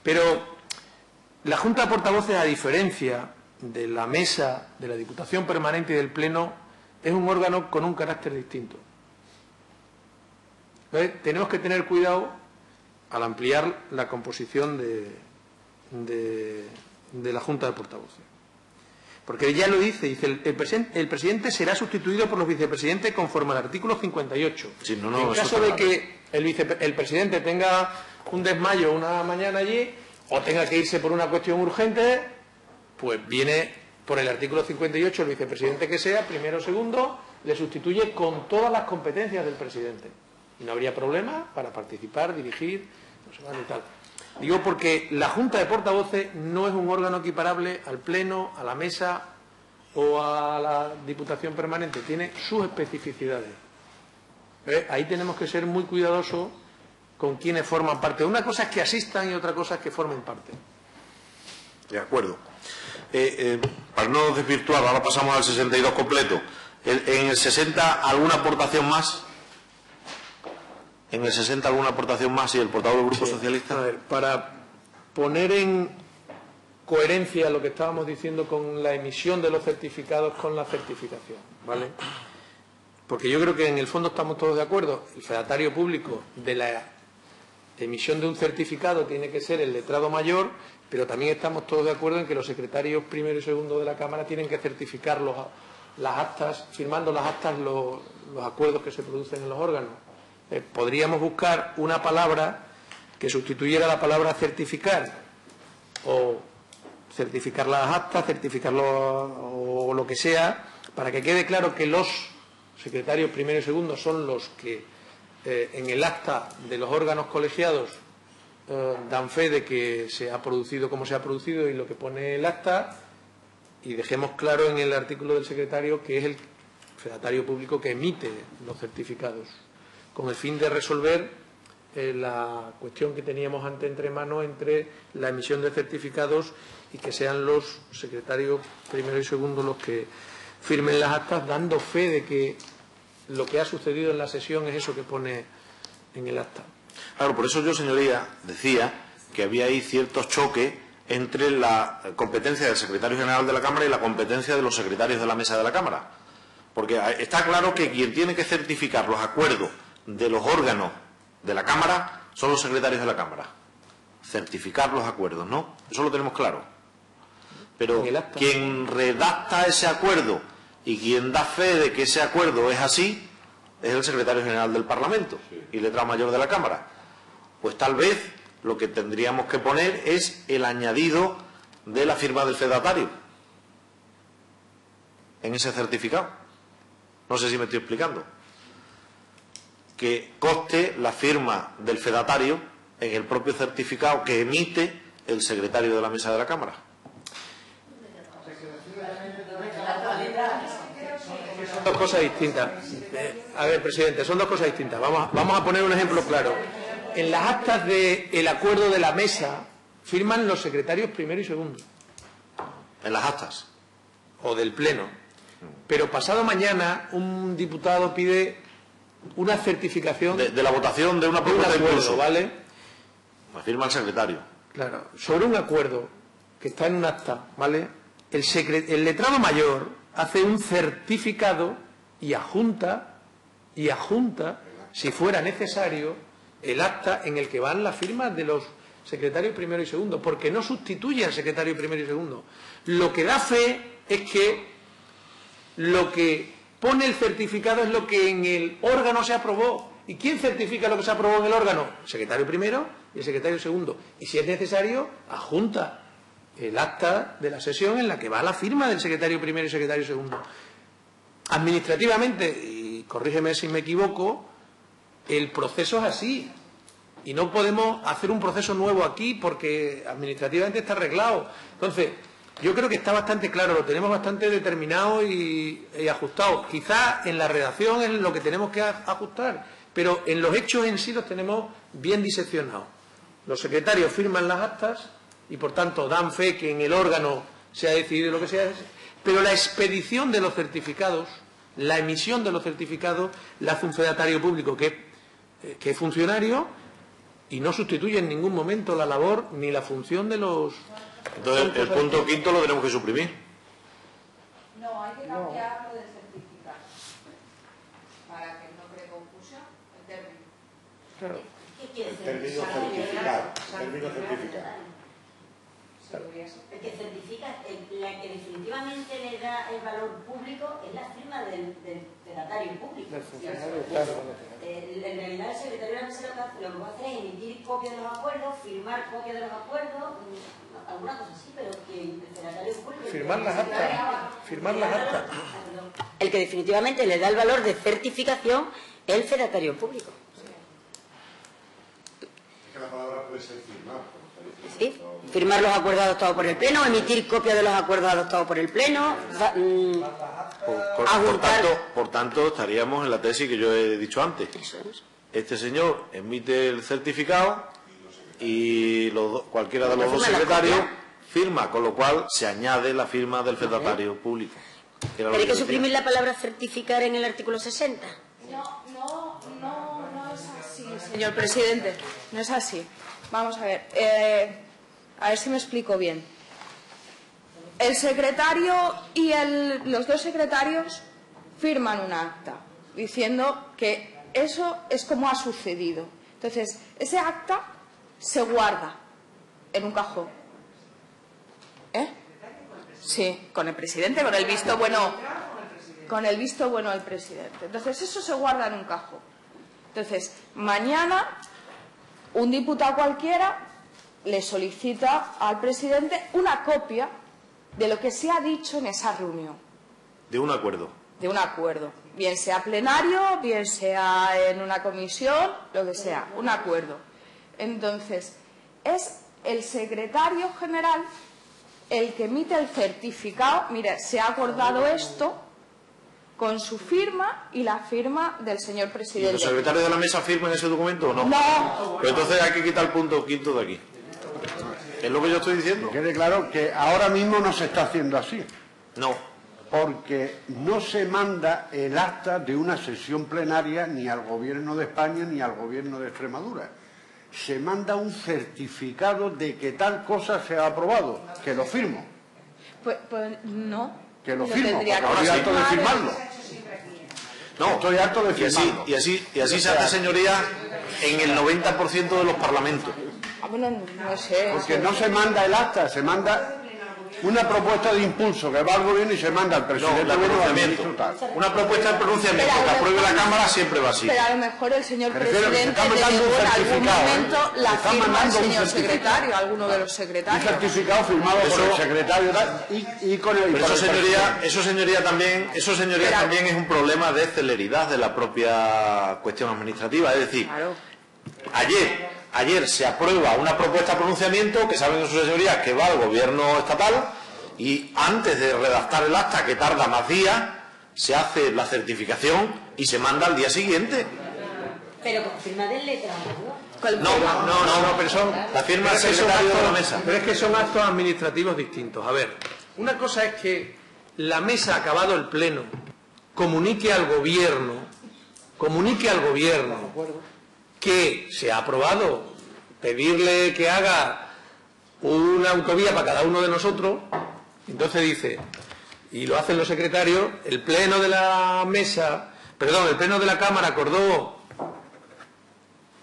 Pero la Junta de Portavoces, a diferencia de la mesa, de la Diputación Permanente y del Pleno, es un órgano con un carácter distinto. ¿Ves? Tenemos que tener cuidado al ampliar la composición de la Junta de Portavoces. Porque ya lo dice el presidente será sustituido por los vicepresidentes conforme al artículo 58. Sí, en caso de que el presidente tenga un desmayo una mañana allí o tenga que irse por una cuestión urgente, pues viene por el artículo 58 el vicepresidente que sea, primero o segundo, le sustituye con todas las competencias del presidente. Y no habría problema para participar, dirigir, no sé más y tal. Digo porque la Junta de Portavoces no es un órgano equiparable al Pleno, a la Mesa o a la Diputación Permanente. Tiene sus especificidades. Ahí tenemos que ser muy cuidadosos con quienes forman parte. Una cosa es que asistan y otra cosa es que formen parte. De acuerdo. Para no desvirtuar, ahora pasamos al 62 completo. ¿En el 60 alguna aportación más? ¿En el 60 alguna aportación más y el portavoz del Grupo Socialista? A ver, para poner en coherencia lo que estábamos diciendo con la emisión de los certificados con la certificación, ¿vale? Porque yo creo que en el fondo estamos todos de acuerdo. El fedatario público de la emisión de un certificado tiene que ser el letrado mayor, pero también estamos todos de acuerdo en que los secretarios primero y segundo de la Cámara tienen que certificar las actas, firmando las actas los acuerdos que se producen en los órganos. Podríamos buscar una palabra que sustituyera la palabra certificar, o certificar las actas, certificarlo o lo que sea, para que quede claro que los secretarios primero y segundo son los que en el acta de los órganos colegiados dan fe de que se ha producido como se ha producido y lo que pone el acta, y dejemos claro en el artículo del secretario que es el fedatario público que emite los certificados, con el fin de resolver la cuestión que teníamos entre manos entre la emisión de certificados y que sean los secretarios primero y segundo los que firmen las actas dando fe de que lo que ha sucedido en la sesión es eso que pone en el acta. Claro, por eso yo, señoría, decía que había ahí ciertos choques entre la competencia del secretario general de la Cámara y la competencia de los secretarios de la mesa de la Cámara. Porque está claro que quien tiene que certificar los acuerdos de los órganos de la Cámara son los secretarios de la Cámara. Certificar los acuerdos, ¿no? Eso lo tenemos claro. Pero quien redacta ese acuerdo y quien da fe de que ese acuerdo es así es el secretario general del Parlamento y letrado mayor de la Cámara. Pues tal vez lo que tendríamos que poner es el añadido de la firma del fedatario en ese certificado. No sé si me estoy explicando. Que conste la firma del fedatario en el propio certificado que emite el secretario de la mesa de la Cámara. Son dos cosas distintas. A ver, presidente, son dos cosas distintas. Vamos a poner un ejemplo claro. En las actas del acuerdo de la mesa firman los secretarios primero y segundo. ¿En las actas? O del Pleno. Pero pasado mañana un diputado pide una certificación de la votación de una propuesta de acuerdo, ¿vale? La firma el secretario. Claro, sobre un acuerdo que está en un acta, ¿vale? El letrado mayor hace un certificado y adjunta, si fuera necesario, el acta en el que van las firmas de los secretarios primero y segundo, porque no sustituye al secretario primero y segundo. Lo que da fe es que lo que pone el certificado es lo que en el órgano se aprobó. ¿Y quién certifica lo que se aprobó en el órgano? El secretario primero y el secretario segundo. Y si es necesario, adjunta el acta de la sesión en la que va la firma del secretario primero y secretario segundo. Administrativamente, y corrígeme si me equivoco, el proceso es así. Y no podemos hacer un proceso nuevo aquí porque administrativamente está arreglado. Entonces, yo creo que está bastante claro, lo tenemos bastante determinado y ajustado. Quizás en la redacción es lo que tenemos que ajustar, pero en los hechos en sí los tenemos bien diseccionados. Los secretarios firman las actas y, por tanto, dan fe que en el órgano se ha decidido lo que sea, pero la expedición de los certificados, la emisión de los certificados, la hace un fedatario público que es funcionario y no sustituye en ningún momento la labor ni la función de los... Entonces, el punto quinto lo tenemos que suprimir. No, hay que cambiar lo del certificado para que no cree confusión el término. Claro. ¿Qué quiere El decir? término certificado. El que certifica, la que definitivamente le da el valor público es la firma del fedatario público. En realidad el secretario de la mesa lo que va a hacer es emitir copias de los acuerdos, firmar copias de los acuerdos, alguna cosa así, pero que el fedatario público... Firmar las actas. El que definitivamente le da el valor de certificación es el fedatario público. Es que la palabra puede ser firmar. ¿Sí? Firmar los acuerdos adoptados por el Pleno, emitir copias de los acuerdos adoptados por el Pleno, Por tanto, estaríamos en la tesis que yo he dicho antes. Este señor emite el certificado y cualquiera de los dos secretarios firma, con lo cual se añade la firma del fedatario público. ¿Pero hay que suprimir la palabra certificar en el artículo 60? No es así, señor presidente, no es así. Vamos a ver si me explico bien. El secretario y los dos secretarios firman un acta diciendo que eso es como ha sucedido. Entonces, ese acta se guarda en un cajón. Sí, con el presidente, con el visto bueno del presidente. Entonces, eso se guarda en un cajón. Entonces, mañana un diputado cualquiera le solicita al presidente una copia de lo que se ha dicho en esa reunión. De un acuerdo. De un acuerdo. Bien sea plenario, bien sea en una comisión, lo que sea. Un acuerdo. Entonces, es el secretario general el que emite el certificado. Mire, se ha acordado esto con su firma y la firma del señor presidente. ¿Y los secretarios de la mesa firman ese documento o no? No. Pues entonces hay que quitar el punto quinto de aquí. ¿Es lo que yo estoy diciendo? Que quede claro que ahora mismo no se está haciendo así. No. Porque no se manda el acta de una sesión plenaria ni al Gobierno de España ni al Gobierno de Extremadura. Se manda un certificado de que tal cosa se ha aprobado, que lo firmo. Pues no. Que lo firmo, porque tendría que estoy harto de firmarlo. No, estoy harto de firmarlo. Y así se hace, señoría, en el 90% de los parlamentos. Bueno, no sé. Porque no se manda el acta, se manda una propuesta de impulso que va al Gobierno y se manda al presidente No, o al pronunciamiento. ministro tal. Una propuesta de pronunciamiento que apruebe la Cámara siempre va así. Pero a lo mejor el señor Prefiero que se presidente está mandando delegó un en algún certificado, momento la se está firma del mandando un señor certificado. secretario, alguno de los Un secretarios. certificado firmado por el secretario tal, y con el... Pero con el eso, señoría, también es un problema de celeridad de la propia cuestión administrativa. Es decir, ayer se aprueba una propuesta de pronunciamiento que saben sus señorías que va al Gobierno estatal y antes de redactar el acta, que tarda más días, se hace la certificación y se manda al día siguiente. Pero con firma del letrado. No, pero son la firma del secretario de la mesa. Pero es que son actos administrativos distintos. A ver, una cosa es que la mesa, acabado el pleno, comunique al gobierno que se ha aprobado pedirle que haga una autovía para cada uno de nosotros. Entonces dice, y lo hacen los secretarios, el pleno de la Cámara acordó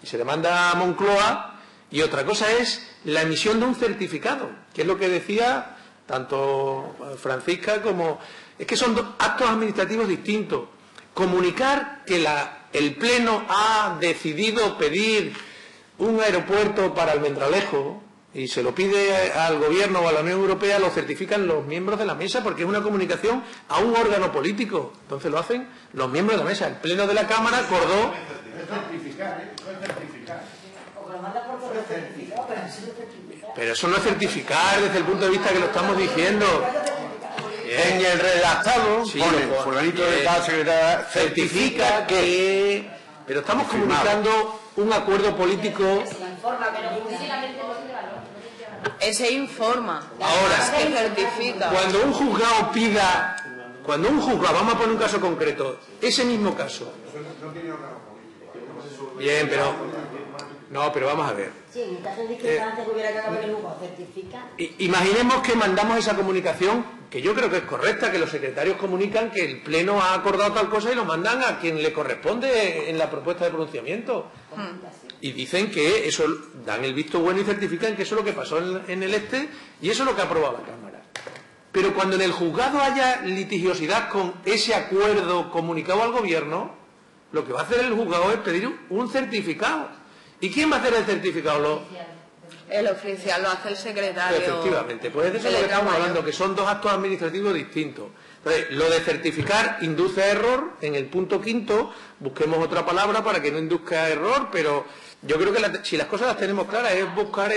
y se le manda a Moncloa. Y otra cosa es la emisión de un certificado, que es lo que decía tanto Francisca como... Es que son actos administrativos distintos. Comunicar que el Pleno ha decidido pedir un aeropuerto para Almendralejo y se lo pide al Gobierno o a la Unión Europea, lo certifican los miembros de la mesa porque es una comunicación a un órgano político. Entonces lo hacen los miembros de la mesa. El Pleno de la Cámara acordó Es certificar, ¿eh? No es certificar. O que lo manda por correo certificado, pero eso no es certificar. Pero eso no es certificar desde el punto de vista que lo estamos diciendo. En el redactado Sí, pone, fulanito de tal secretaria certifica que... Pero estamos comunicando un acuerdo político. Se informa, pero jurídicamente no tiene valor. Ese informa. Ahora, que certifica. Cuando un juzgado pida, vamos a poner un caso concreto, ese mismo caso. Bien, pero vamos a ver. Sí, en caso de discrepancia que hubiera que haber el juzgado certifica. Imaginemos que mandamos esa comunicación, que yo creo que es correcta, que los secretarios comunican que el Pleno ha acordado tal cosa y lo mandan a quien le corresponde en la propuesta de pronunciamiento. Y dicen que eso, dan el visto bueno y certifican que eso es lo que pasó en el este y eso es lo que ha aprobado la Cámara. Pero cuando en el juzgado haya litigiosidad con ese acuerdo comunicado al Gobierno, lo que va a hacer el juzgado es pedir un certificado. ¿Y quién va a hacer el certificado? El oficial lo hace el secretario. Efectivamente, pues de eso es lo que estamos hablando, que son dos actos administrativos distintos. Entonces, lo de certificar induce a error, en el punto 5, busquemos otra palabra para que no induzca a error, pero yo creo que si las cosas las tenemos claras es buscar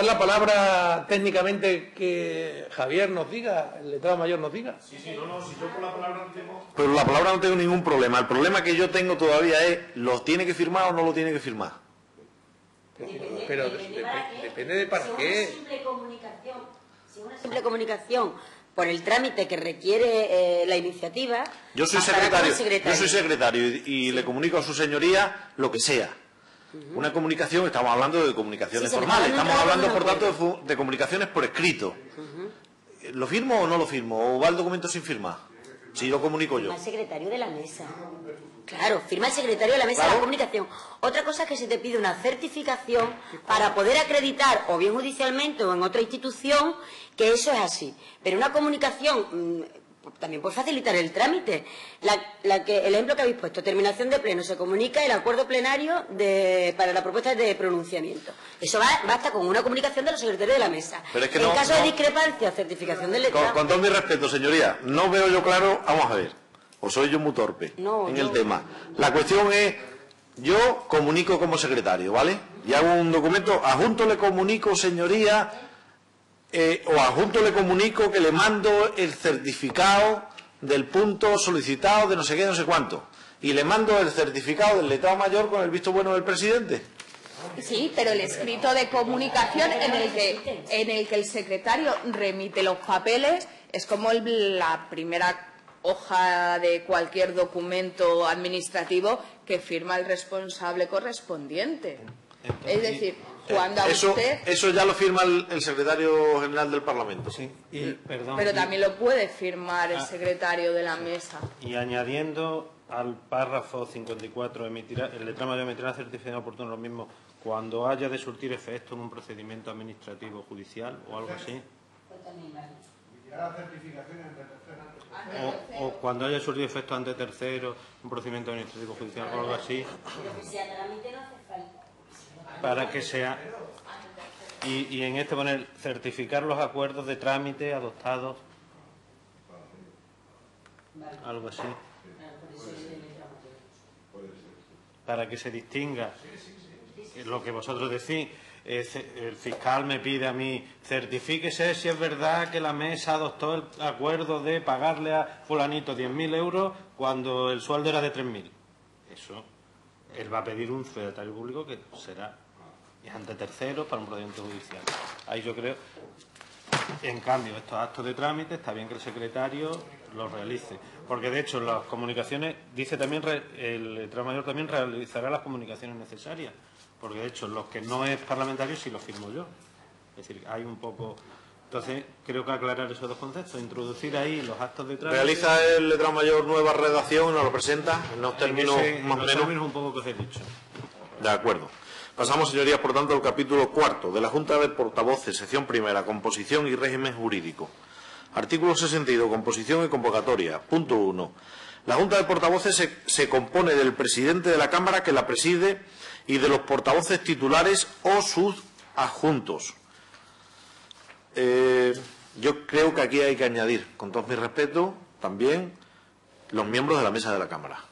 la palabra técnicamente que Javier nos diga, el letrado mayor nos diga. Si yo por la palabra no tengo... Pero la palabra no tengo ningún problema. El problema que yo tengo todavía es, ¿lo tiene que firmar o no lo tiene que firmar? Pero depende de para qué. Si una simple comunicación por el trámite que requiere la iniciativa... Yo soy secretario y le comunico a su señoría lo que sea. Una comunicación, estamos hablando de comunicaciones formales, estamos hablando, por tanto, de comunicaciones por escrito. ¿Lo firmo o no lo firmo? ¿O va el documento sin firmar? Si lo comunico yo. Firma el secretario de la mesa. Claro, firma el secretario de la mesa de la comunicación. Otra cosa es que se te pide una certificación para poder acreditar, o bien judicialmente o en otra institución, que eso es así. Pero una comunicación... también puede facilitar el trámite. El ejemplo que habéis puesto, terminación de pleno, se comunica el acuerdo plenario para la propuesta de pronunciamiento. Eso basta con una comunicación de los secretarios de la mesa. Pero es que en caso de discrepancia, certificación del letrado. Con todo mi respeto, señoría, no veo yo claro, vamos a ver, o soy yo muy torpe el tema. La cuestión es, yo comunico como secretario, ¿vale? Y hago un documento, adjunto le comunico, señoría... o adjunto le comunico que le mando el certificado del punto solicitado de no sé qué, no sé cuánto, y le mando el certificado del letrado mayor con el visto bueno del presidente. Sí, pero el escrito de comunicación en el que el secretario remite los papeles es como la primera hoja de cualquier documento administrativo que firma el responsable correspondiente. Es decir, cuando eso ya lo firma el secretario general del Parlamento. Sí, pero también lo puede firmar el secretario de la mesa. Y añadiendo al párrafo 54, el letrado mayor emitirá certificado oportuno, lo mismo, cuando haya de surtir efecto en un procedimiento administrativo judicial o algo así. O cuando haya surtido efecto ante terceros, un procedimiento administrativo judicial o algo así. Para que sea... Y en este poner certificar los acuerdos de trámite adoptados, algo así, para que se distinga lo que vosotros decís. El fiscal me pide a mí, certifíquese si es verdad que la mesa adoptó el acuerdo de pagarle a fulanito 10.000 euros cuando el sueldo era de 3.000. Eso, él va a pedir un secretario público que será ante terceros para un procedimiento judicial. Ahí yo creo, en cambio, estos actos de trámite está bien que el secretario los realice, porque de hecho las comunicaciones, dice también, el letrado mayor también realizará las comunicaciones necesarias, porque de hecho los que no es parlamentario sí los firmo yo. Es decir, hay un poco... Entonces, creo que aclarar esos dos conceptos, introducir ahí los actos de trámite... ¿Realiza el letrado mayor nueva redacción, nos lo presenta en los términos más o menos? Un poco que os he dicho. De acuerdo. Pasamos, señorías, por tanto, al capítulo 4 de la Junta de Portavoces, sección primera, composición y régimen jurídico. Artículo 62, composición y convocatoria. Punto 1. La Junta de Portavoces se compone del presidente de la Cámara, que la preside, y de los portavoces titulares o sus adjuntos. Yo creo que aquí hay que añadir, con todo mi respeto, también los miembros de la mesa de la Cámara.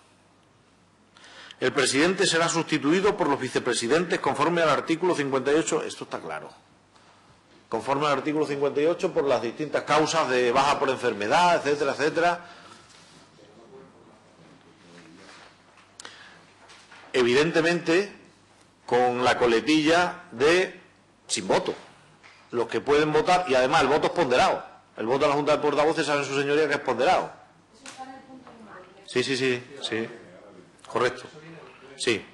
El presidente será sustituido por los vicepresidentes conforme al artículo 58. Esto está claro. Conforme al artículo 58 por las distintas causas de baja por enfermedad, etcétera, etcétera. Evidentemente, con la coletilla de sin voto. Los que pueden votar, y además el voto es ponderado. El voto de la Junta de Portavoces saben su señoría que es ponderado. Sí. Correcto. Sí.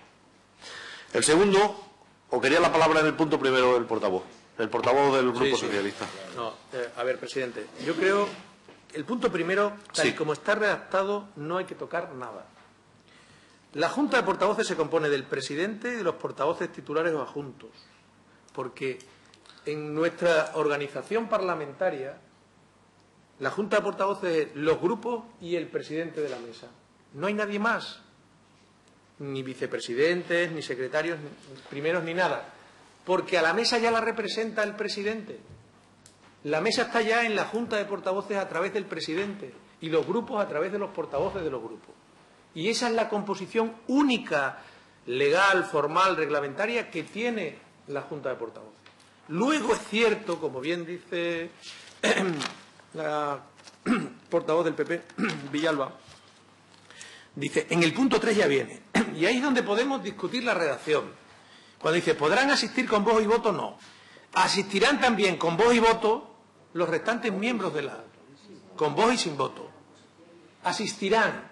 El segundo, o quería la palabra en el punto primero del portavoz del Grupo Socialista. No, a ver, presidente, yo creo el punto primero, tal y como está redactado, no hay que tocar nada. La Junta de Portavoces se compone del presidente y de los portavoces titulares o adjuntos, porque en nuestra organización parlamentaria la Junta de Portavoces es los grupos y el presidente de la mesa. No hay nadie más, ni vicepresidentes, ni secretarios, ni primeros, ni nada, porque a la mesa ya la representa el presidente. La mesa está ya en la Junta de Portavoces a través del presidente y los grupos a través de los portavoces de los grupos. Y esa es la composición única, legal, formal, reglamentaria que tiene la Junta de Portavoces. Luego es cierto, como bien dice la portavoz del PP, Villalba, dice, en el punto 3 ya viene, y ahí es donde podemos discutir la redacción. Cuando dice, ¿podrán asistir con voz y voto? No. Asistirán también con voz y voto los restantes miembros de la... con voz y sin voto. Asistirán.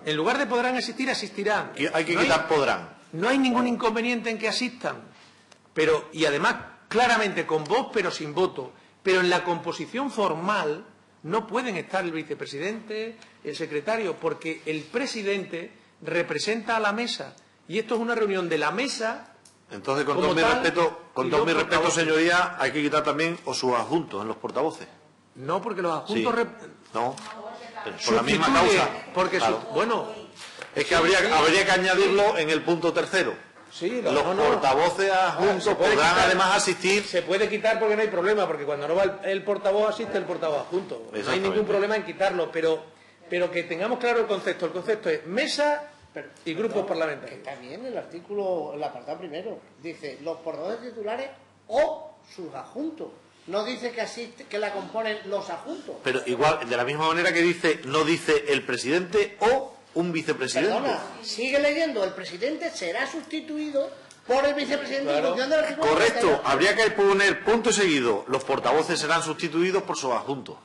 En lugar de podrán asistir, asistirán. Y hay que quitar podrán. No hay ningún inconveniente en que asistan. Pero, y además, claramente con voz pero sin voto. Pero en la composición formal no pueden estar el vicepresidente, el secretario, porque el presidente representa a la mesa. Y esto es una reunión de la mesa. Entonces, con todo mi respeto, señoría, hay que quitar también o sus adjuntos en los portavoces. No, porque los adjuntos... Sí. No, por la misma causa. Porque claro. Bueno... Es que habría que añadirlo en el punto tercero. Sí, los portavoces adjuntos podrán además asistir. Se puede quitar porque no hay problema, porque cuando no va el portavoz asiste el portavoz adjunto. No hay ningún problema en quitarlo, pero que tengamos claro el concepto. El concepto es mesa y grupos parlamentarios. Que también el artículo, el apartado primero, dice los portavoces titulares o sus adjuntos. No dice que la componen los adjuntos. Pero igual, de la misma manera que dice, no dice el presidente o un vicepresidente. Perdona, sigue leyendo, el presidente será sustituido por el vicepresidente en función del artículo. Correcto, habría que poner punto y seguido, los portavoces serán sustituidos por sus adjuntos.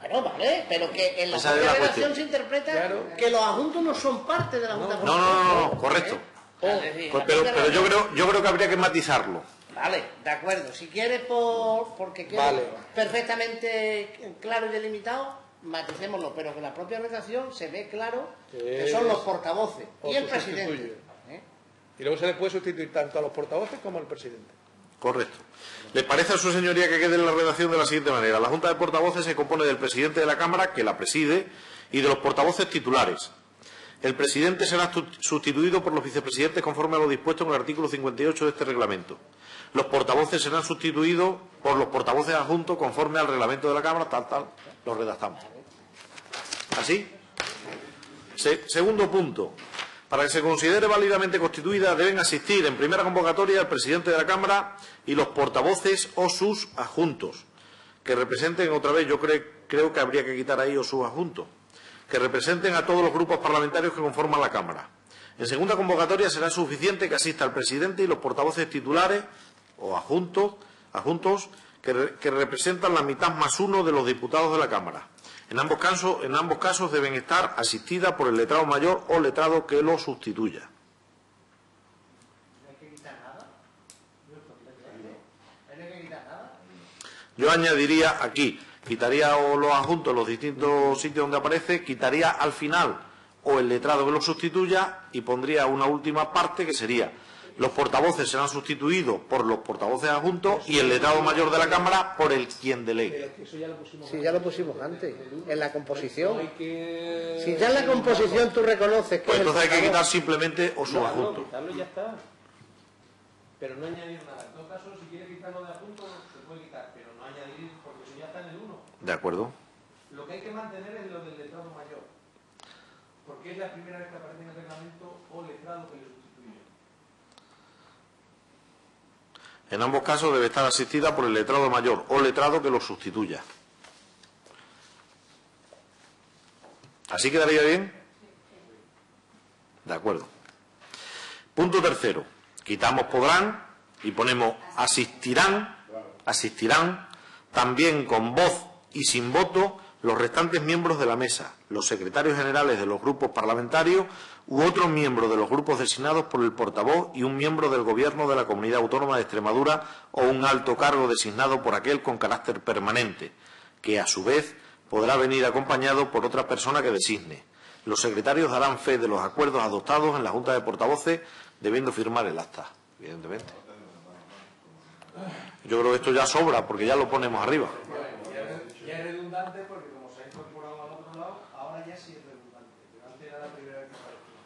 Bueno, vale, pero que en la propia redacción se interpreta que los adjuntos no son parte de la Junta. No, correcto. Pero yo creo que habría que matizarlo. Vale, de acuerdo. Si quieres porque quede perfectamente claro y delimitado, maticémoslo, pero que en la propia redacción se ve claro que son los portavoces y el presidente. Y luego se les puede sustituir tanto a los portavoces como al presidente. Correcto. ¿Le parece a su señoría que quede en la redacción de la siguiente manera? La Junta de Portavoces se compone del presidente de la Cámara, que la preside, y de los portavoces titulares. El presidente será sustituido por los vicepresidentes conforme a lo dispuesto en el artículo 58 de este reglamento. Los portavoces serán sustituidos por los portavoces adjuntos conforme al reglamento de la Cámara, tal, lo redactamos. ¿Así? Segundo punto. Para que se considere válidamente constituida deben asistir en primera convocatoria el presidente de la Cámara y los portavoces o sus adjuntos, que representen, otra vez, yo creo que habría que quitar ahí o sus adjuntos, que representen a todos los grupos parlamentarios que conforman la Cámara. En segunda convocatoria será suficiente que asista el presidente y los portavoces titulares o adjuntos que representan la mitad más uno de los diputados de la Cámara. En ambos casos deben estar asistidas por el letrado mayor o letrado que lo sustituya. ¿No hay que quitar nada? ¿No hay que quitar nada? Yo añadiría aquí, quitaría o los adjuntos en los distintos sitios donde aparece, quitaría al final o el letrado que lo sustituya y pondría una última parte que sería: los portavoces serán sustituidos por los portavoces adjuntos y el letrado mayor de la Cámara por el quien delegue. Sí, ya lo pusimos antes, en la composición. Si ya en la composición tú reconoces que pues entonces hay que quitar simplemente o sus adjuntos. Quitarlo y ya está. Pero no añadir nada. En todo caso, si quiere quitarlo de adjuntos, se puede quitar, pero no añadir, porque eso ya está en el 1. De acuerdo. Lo que hay que mantener es lo del letrado mayor. Porque es la primera vez que aparece en el reglamento o letrado que le sustituye. En ambos casos debe estar asistida por el letrado mayor o letrado que lo sustituya. ¿Así quedaría bien? De acuerdo. Punto tercero. Quitamos podrán y ponemos asistirán, también con voz y sin voto los restantes miembros de la mesa, los secretarios generales de los grupos parlamentarios u otros miembros de los grupos designados por el portavoz y un miembro del Gobierno de la Comunidad Autónoma de Extremadura o un alto cargo designado por aquel con carácter permanente, que a su vez podrá venir acompañado por otra persona que designe. Los secretarios darán fe de los acuerdos adoptados en la Junta de Portavoces, debiendo firmar el acta, evidentemente. Yo creo que esto ya sobra, porque ya lo ponemos arriba. Ya es redundante porque como se ha incorporado al otro lado, ahora ya sí es redundante. Pero antes era la primera vez que aparecía.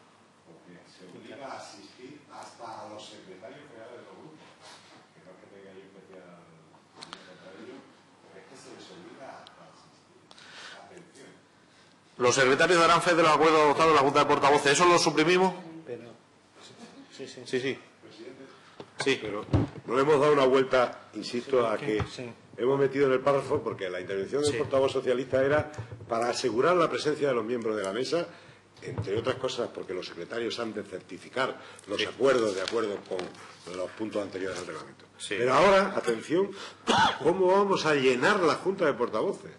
Porque se obliga a asistir hasta a los secretarios generales de los grupos. Que no es que tenga yo especial contra ellos, pero es que se les obliga a asistir. Atención. Los secretarios darán fe de los acuerdos adoptados en la Junta de Portavoces. ¿Eso lo suprimimos? Pero, Sí. Sí, pero no le hemos dado una vuelta, insisto, a que sí. hemos metido en el párrafo, porque la intervención del portavoz socialista era para asegurar la presencia de los miembros de la mesa, entre otras cosas porque los secretarios han de certificar los acuerdos de acuerdo con los puntos anteriores al reglamento. Sí. Pero ahora, atención, ¿cómo vamos a llenar la Junta de Portavoces?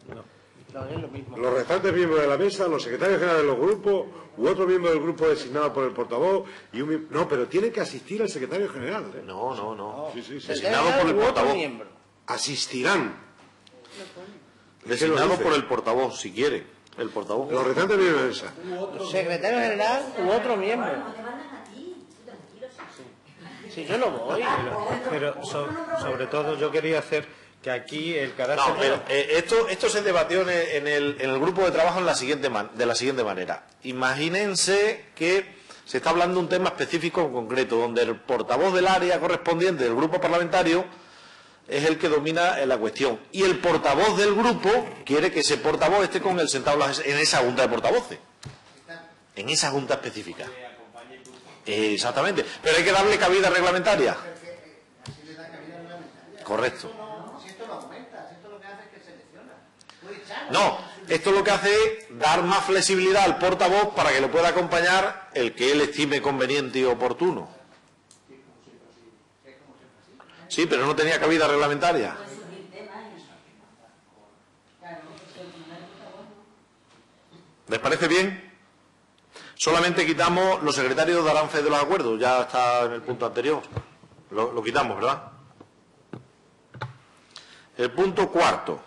No, es lo mismo. Los restantes miembros de la mesa, los secretarios generales de los grupos u otro miembro del grupo designado por el portavoz y un no, pero tiene que asistir el secretario general. No. Sí. Designado por el portavoz. Asistirán. Designado por el portavoz, si quiere. El portavoz. Los restantes miembros de la mesa. Secretario general u otro miembro. No te mandan a ti, tú tranquilo. Si yo no voy. pero sobre todo yo quería hacer que aquí el carácter... No, pero esto se debatió en el grupo de trabajo de la siguiente manera. Imagínense que se está hablando de un tema específico en concreto, donde el portavoz del área correspondiente del grupo parlamentario es el que domina la cuestión. Y el portavoz del grupo quiere que ese portavoz esté con él sentado en esa junta de portavoces. En esa junta específica. Exactamente. Pero hay que darle cabida reglamentaria. Así le da cabida reglamentaria. Correcto. Si esto lo aumenta, si esto lo que hace es que selecciona. Puede echarlo. No, esto lo que hace es dar más flexibilidad al portavoz para que le pueda acompañar el que él estime conveniente y oportuno. Sí, pero no tenía cabida reglamentaria. ¿Les parece bien? Solamente quitamos los secretarios darán fe de los acuerdos, ya está en el punto anterior. Lo quitamos, ¿verdad? El punto cuarto.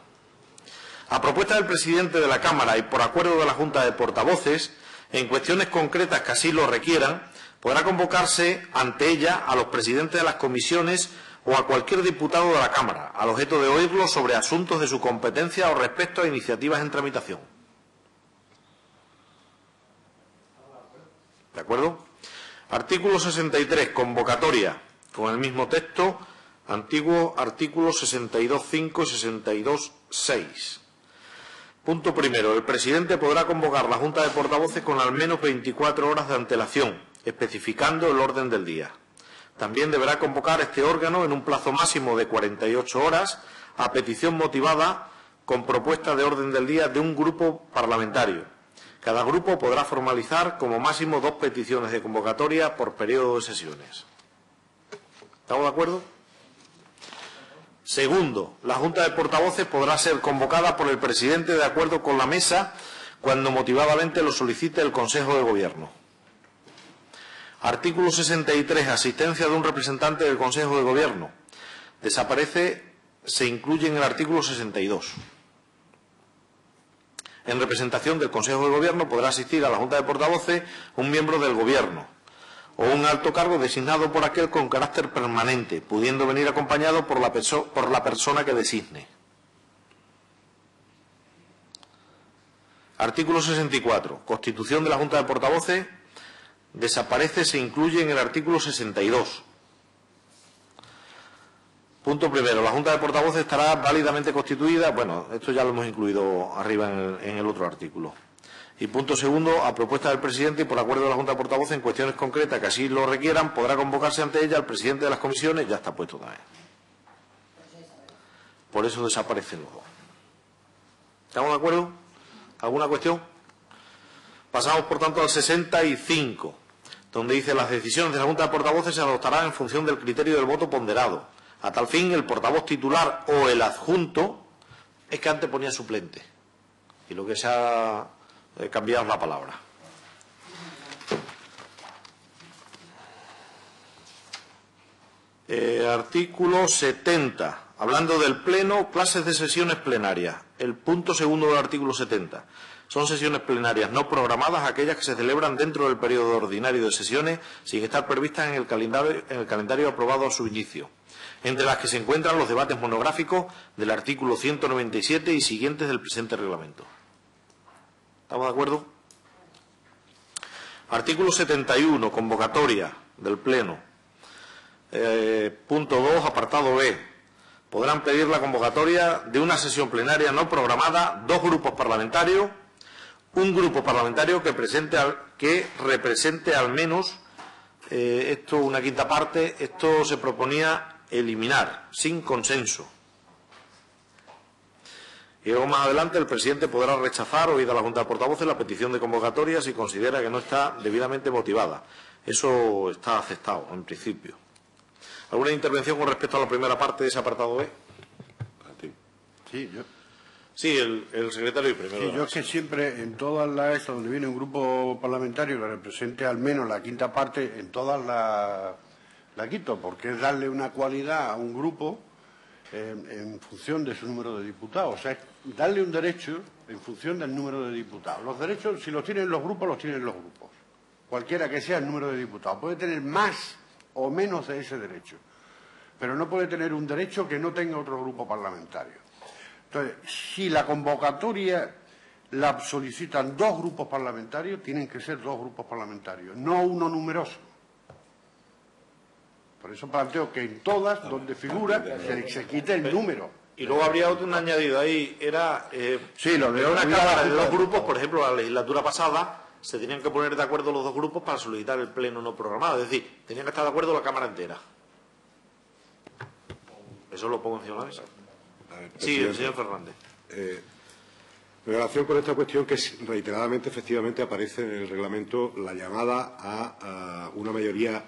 A propuesta del presidente de la Cámara y por acuerdo de la Junta de Portavoces, en cuestiones concretas que así lo requieran, podrá convocarse ante ella a los presidentes de las comisiones o a cualquier diputado de la Cámara, al objeto de oírlos sobre asuntos de su competencia o respecto a iniciativas en tramitación. ¿De acuerdo? Artículo 63, convocatoria, con el mismo texto, antiguo artículo 62.5 y 62.6. Punto primero. El presidente podrá convocar la Junta de Portavoces con al menos 24 horas de antelación, especificando el orden del día. También deberá convocar este órgano en un plazo máximo de 48 horas a petición motivada con propuesta de orden del día de un grupo parlamentario. Cada grupo podrá formalizar como máximo 2 peticiones de convocatoria por periodo de sesiones. ¿Estamos de acuerdo? Segundo, la Junta de Portavoces podrá ser convocada por el presidente de acuerdo con la mesa cuando motivadamente lo solicite el Consejo de Gobierno. Artículo 63. Asistencia de un representante del Consejo de Gobierno. Desaparece, se incluye en el artículo 62. En representación del Consejo de Gobierno podrá asistir a la Junta de Portavoces un miembro del Gobierno o un alto cargo designado por aquel con carácter permanente, pudiendo venir acompañado por la persona que designe. Artículo 64. Constitución de la Junta de Portavoces. Desaparece, se incluye en el artículo 62. Punto primero. La Junta de Portavoces estará válidamente constituida. Bueno, esto ya lo hemos incluido arriba en el otro artículo. Y punto segundo, a propuesta del presidente y por acuerdo de la Junta de Portavoces, en cuestiones concretas que así lo requieran, podrá convocarse ante ella el presidente de las comisiones. Ya está puesto también. Por eso desaparecen los dos. ¿Estamos de acuerdo? ¿Alguna cuestión? Pasamos, por tanto, al 65, donde dice: las decisiones de la Junta de Portavoces se adoptarán en función del criterio del voto ponderado. A tal fin, el portavoz titular o el adjunto, es que antes ponía suplente, y lo que se ha cambiado es la palabra. Artículo 70. Hablando del Pleno, clases de sesiones plenarias. El punto segundo del artículo 70. Son sesiones plenarias no programadas aquellas que se celebran dentro del periodo ordinario de sesiones sin estar previstas en el calendario aprobado a su inicio, entre las que se encuentran los debates monográficos del artículo 197 y siguientes del presente reglamento. ¿Estamos de acuerdo? Artículo 71. Convocatoria del Pleno. Punto 2, apartado B. Podrán pedir la convocatoria de una sesión plenaria no programada dos grupos parlamentarios, un grupo parlamentario que represente al menos, esto una quinta parte. Esto se proponía eliminar, sin consenso. Y luego más adelante el presidente podrá rechazar, oída la Junta de Portavoces, la petición de convocatoria si considera que no está debidamente motivada. Eso está aceptado en principio. ¿Alguna intervención con respecto a la primera parte de ese apartado B? Sí, yo. Sí, el secretario y primero. Sí, yo es que siempre en todas las donde viene un grupo parlamentario que represente al menos la quinta parte, en todas la quito, porque es darle una cualidad a un grupo en función de su número de diputados. O sea, es darle un derecho en función del número de diputados. Los derechos, si los tienen los grupos, los tienen los grupos. Cualquiera que sea el número de diputados. Puede tener más o menos de ese derecho, pero no puede tener un derecho que no tenga otro grupo parlamentario. Entonces, si la convocatoria la solicitan dos grupos parlamentarios, tienen que ser dos grupos parlamentarios, no uno numeroso. Por eso planteo que en todas donde figura se quite el número. Y luego habría otro añadido ahí, era sí, lo de una cámara de dos grupos. Por ejemplo, la legislatura pasada se tenían que poner de acuerdo los dos grupos para solicitar el pleno no programado. Es decir, tenían que estar de acuerdo la Cámara entera. Eso lo pongo encima de la mesa. Sí, el señor Fernández. En relación con esta cuestión, que reiteradamente, efectivamente, aparece en el reglamento la llamada a una mayoría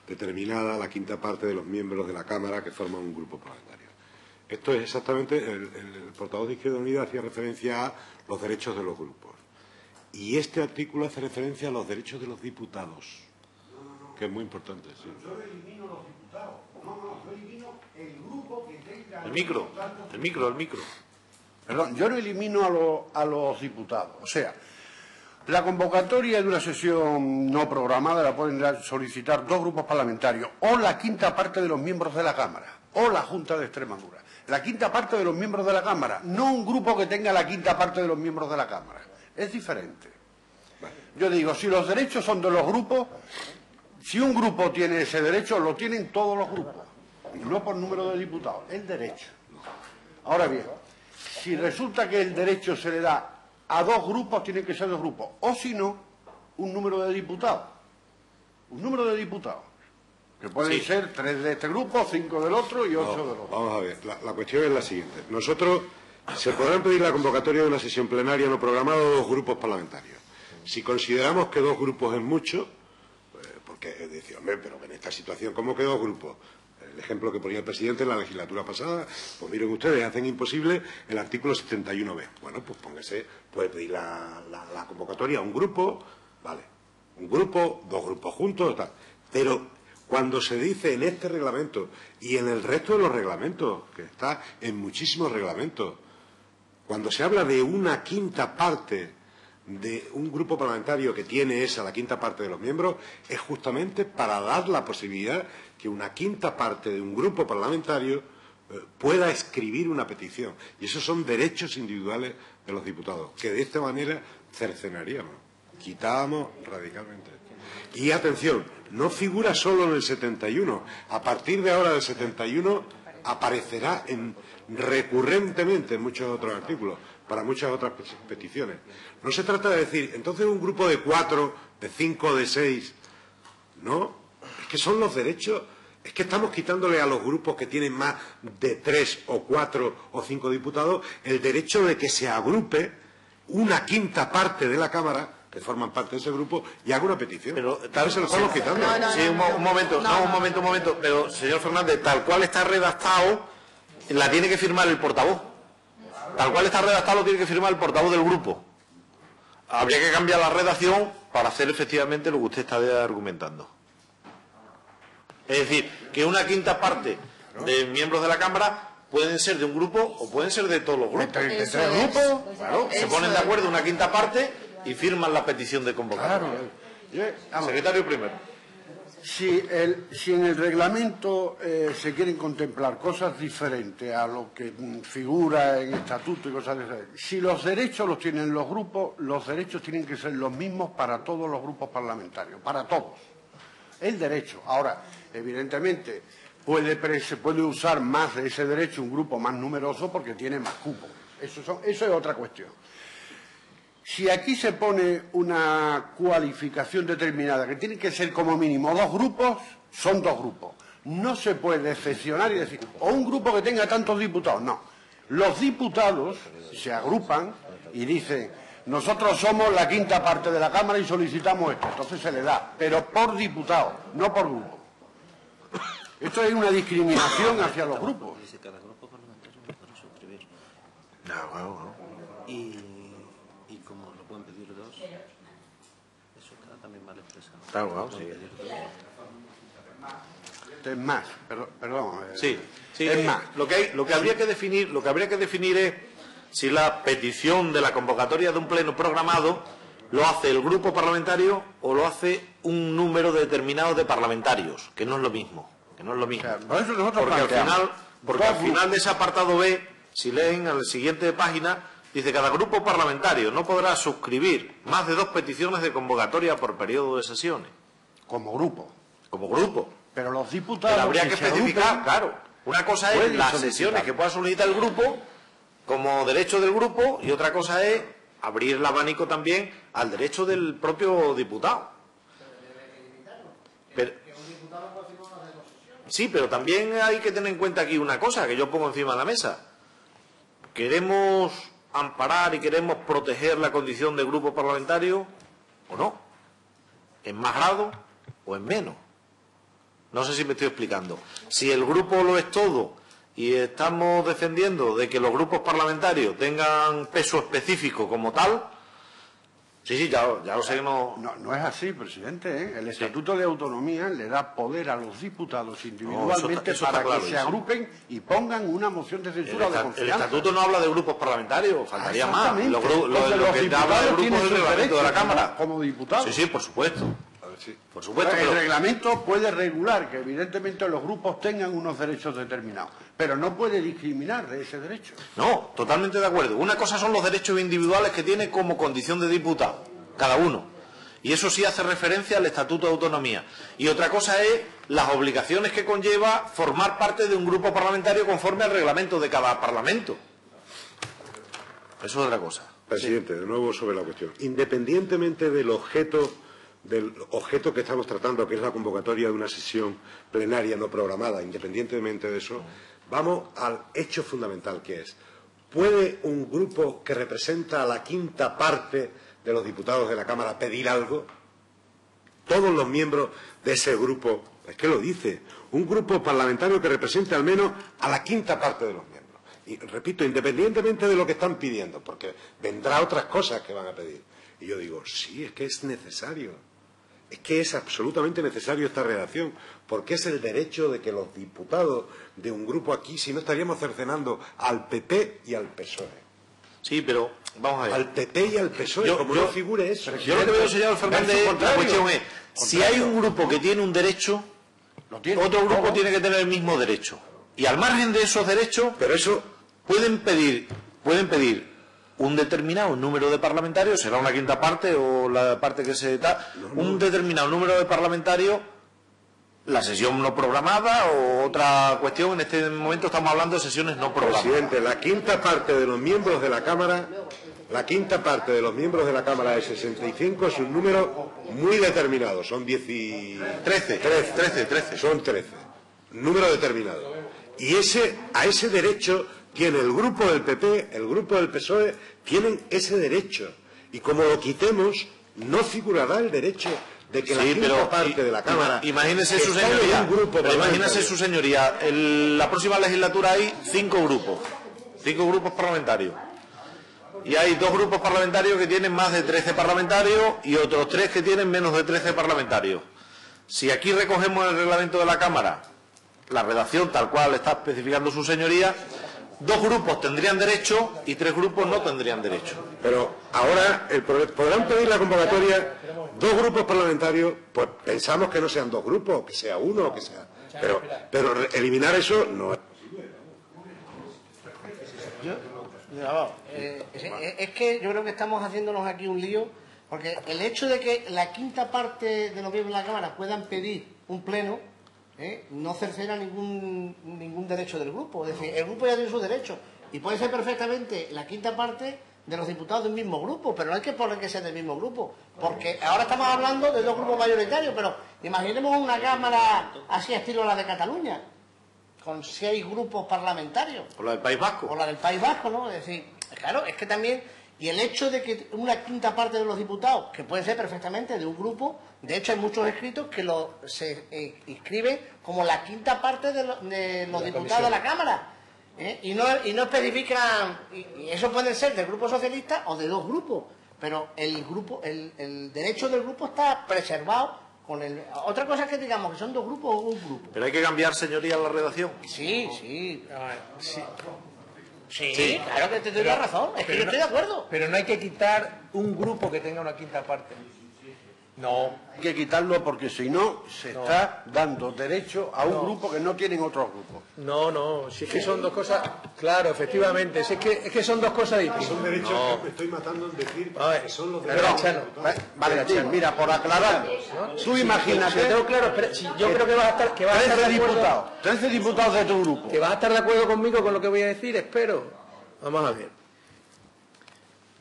determinada, la quinta parte de los miembros de la Cámara que forman un grupo parlamentario. Esto es exactamente, el portavoz de Izquierda Unida hacía referencia a los derechos de los grupos. Y este artículo hace referencia a los derechos de los diputados, que es muy importante. Sí. Yo elimino los diputados. Yo elimino el grupo que tenga... El micro. Perdón, yo no elimino a los diputados. O sea, la convocatoria de una sesión no programada la pueden solicitar dos grupos parlamentarios, o la quinta parte de los miembros de la Cámara, o la Junta de Extremadura. La quinta parte de los miembros de la Cámara, no un grupo que tenga la quinta parte de los miembros de la Cámara. Es diferente. Yo digo, si los derechos son de los grupos, si un grupo tiene ese derecho, lo tienen todos los grupos, y no por número de diputados, el derecho. Ahora bien, si resulta que el derecho se le da a dos grupos, tienen que ser dos grupos, o si no, un número de diputados. Un número de diputados, que pueden ser 3 de este grupo, 5 del otro y 8 del otro. Vamos a ver, la cuestión es la siguiente. Nosotros, se podrán pedir la convocatoria de una sesión plenaria no programada de dos grupos parlamentarios. Si consideramos que dos grupos es mucho, porque decía, hombre, pero en esta situación, ¿cómo que dos grupos? El ejemplo que ponía el presidente en la legislatura pasada, pues miren ustedes, hacen imposible el artículo 71b. Bueno, pues póngase, puede pedir la convocatoria a un grupo, vale, un grupo, dos grupos juntos, tal. Pero cuando se dice en este reglamento y en el resto de los reglamentos, que está en muchísimos reglamentos, cuando se habla de una quinta parte de un grupo parlamentario que tiene esa, la quinta parte de los miembros, es justamente para dar la posibilidad que una quinta parte de un grupo parlamentario pueda escribir una petición. Y esos son derechos individuales de los diputados, que de esta manera cercenaríamos, quitábamos radicalmente. Y atención, no figura solo en el 71. A partir de ahora del 71 aparecerá recurrentemente en muchos otros artículos, para muchas otras peticiones. No se trata de decir, entonces un grupo de 4, de 5, de 6, no, es que son los derechos, es que estamos quitándole a los grupos que tienen más de 3 o 4 o 5 diputados el derecho de que se agrupe una quinta parte de la Cámara que forman parte de ese grupo y haga una petición. Pero tal vez se lo estamos quitando. Sí, un momento. Pero, señor Fernández, tal cual está redactado, la tiene que firmar el portavoz. Tal cual está redactado, lo tiene que firmar el portavoz del grupo. Habría que cambiar la redacción para hacer efectivamente lo que usted está argumentando. Es decir, que una quinta parte de miembros de la Cámara pueden ser de un grupo o pueden ser de todos los grupos. ¿De 3 grupos? Claro, se ponen de acuerdo una quinta parte y firman la petición de convocatoria. Claro. Secretario primero. Si en el reglamento se quieren contemplar cosas diferentes a lo que figura en estatuto y cosas diferentes, si los derechos los tienen los grupos, los derechos tienen que ser los mismos para todos los grupos parlamentarios, para todos. El derecho. Ahora, evidentemente, se puede usar más de ese derecho un grupo más numeroso porque tiene más cupos. Eso es otra cuestión. Si aquí se pone una cualificación determinada, que tiene que ser como mínimo 2 grupos, son 2 grupos. No se puede excepcionar y decir, o un grupo que tenga tantos diputados, no. Los diputados se agrupan y dicen, nosotros somos la quinta parte de la Cámara y solicitamos esto. Entonces se le da, pero por diputado, no por grupo. Esto es una discriminación hacia los grupos. Cada grupo parlamentario no puede suscribir. No. Y como lo pueden pedir 2, eso está también mal expresado. Claro, sí. Es más, perdón. Sí, es más. Lo que habría que definir es si la petición de la convocatoria de un pleno programado lo hace el grupo parlamentario o lo hace un número determinado de parlamentarios, que no es lo mismo. Por eso nosotros porque al final de ese apartado B, si leen a la siguiente página, dice cada grupo parlamentario no podrá suscribir más de 2 peticiones de convocatoria por periodo de sesiones. Como grupo. Pero los diputados... Pero habría que especificar, claro. Una cosa es las sesiones que pueda solicitar el grupo como derecho del grupo y otra cosa es abrir el abanico también al derecho del propio diputado. Sí, pero también hay que tener en cuenta aquí una cosa que yo pongo encima de la mesa. ¿Queremos amparar y queremos proteger la condición de grupo parlamentario o no? ¿En más grado o en menos? No sé si me estoy explicando. Si el grupo lo es todo y estamos defendiendo de que los grupos parlamentarios tengan peso específico como tal, sí, ya lo sé que no... No es así, presidente, ¿eh? El Estatuto de Autonomía le da poder a los diputados individualmente para que se agrupen y pongan una moción de censura o de confianza. El Estatuto no habla de grupos parlamentarios, faltaría más. Lo que habla de grupos es el reglamento de la Cámara. Como diputados. Sí, por supuesto. Por supuesto, el reglamento puede regular que evidentemente los grupos tengan unos derechos determinados, pero no puede discriminar de ese derecho. No, totalmente de acuerdo. Una cosa son los derechos individuales que tiene como condición de diputado, cada uno. Y eso sí hace referencia al Estatuto de Autonomía. Y otra cosa es las obligaciones que conlleva formar parte de un grupo parlamentario conforme al reglamento de cada parlamento. Eso es otra cosa. Presidente, de nuevo sobre la cuestión. Independientemente del objeto que estamos tratando, que es la convocatoria de una sesión plenaria no programada, independientemente de eso, vamos al hecho fundamental que es, ¿puede un grupo que representa a la quinta parte de los diputados de la Cámara pedir algo? Todos los miembros de ese grupo, es que lo dice, un grupo parlamentario que represente al menos a la quinta parte de los miembros. Y repito, independientemente de lo que están pidiendo, porque vendrá otras cosas que van a pedir. Y yo digo, sí, es que es necesario. Es que es absolutamente necesario esta redacción, porque es el derecho de que los diputados de un grupo aquí, si no estaríamos cercenando al PP y al PSOE. Sí, pero vamos a ver. Al PP y al PSOE, como no figure eso. Yo lo que veo, señor Fernández, la cuestión es, si hay un grupo que tiene un derecho, otro grupo tiene que tener el mismo derecho. Y al margen de esos derechos, pero eso pueden pedir un determinado número de parlamentarios, será una quinta parte o la parte que se da, un determinado número de parlamentarios la sesión no programada o otra cuestión. En este momento estamos hablando de sesiones no programadas. Presidente, la quinta parte de los miembros de la Cámara, de 65 es un número muy determinado, son 13. Son 13. Número determinado. Y a ese derecho tiene el grupo del PP, el grupo del PSOE, tienen ese derecho. Y como lo quitemos, no figurará el derecho de que la quinta parte de la Cámara... Imagínese su señoría, la próxima legislatura hay 5 grupos parlamentarios. Y hay 2 grupos parlamentarios que tienen más de 13 parlamentarios y otros 3 que tienen menos de 13 parlamentarios. Si aquí recogemos el reglamento de la Cámara, la redacción tal cual está especificando su señoría, 2 grupos tendrían derecho y 3 grupos no tendrían derecho. Pero ahora podrán pedir la convocatoria 2 grupos parlamentarios, pues pensamos que no sean 2 grupos, que sea uno o que sea. Pero eliminar eso no es. Es que yo creo que estamos haciéndonos aquí un lío, porque el hecho de que la quinta parte de los miembros de la Cámara puedan pedir un pleno no cercena ningún derecho del grupo. Es decir, el grupo ya tiene su derecho y puede ser perfectamente la quinta parte de los diputados de un mismo grupo, pero no hay que poner que sea del mismo grupo, porque ahora estamos hablando de 2 grupos mayoritarios, pero imaginemos una Cámara así estilo la de Cataluña, con 6 grupos parlamentarios. ¿O la del País Vasco? O la del País Vasco, ¿no? Es decir, claro, es que también... Y el hecho de que una quinta parte de los diputados, que pueden ser perfectamente de un grupo, de hecho hay muchos escritos que se inscriben como la quinta parte de los diputados de la Cámara. Y no especifican, y eso puede ser del grupo socialista o de 2 grupos, pero el derecho del grupo está preservado. Otra cosa es que digamos que son 2 grupos o un grupo. Pero hay que cambiar, señoría, la redacción. Sí, claro que te doy la razón, es que yo estoy de acuerdo. Pero no hay que quitar un grupo que tenga una quinta parte. No. Hay que quitarlo porque si no, se está dando derecho a un grupo que no tienen otros grupos. No, si es que son 2 cosas... Claro, efectivamente, es que son 2 cosas distintas. Son derechos que me estoy matando en decir que son los derechos. Valentín, mira, por aclarar, tú imagínate... Tengo claro, yo creo que vas a estar... 13 diputados de tu grupo. Que vas a estar de acuerdo conmigo con lo que voy a decir, espero. Vamos a ver.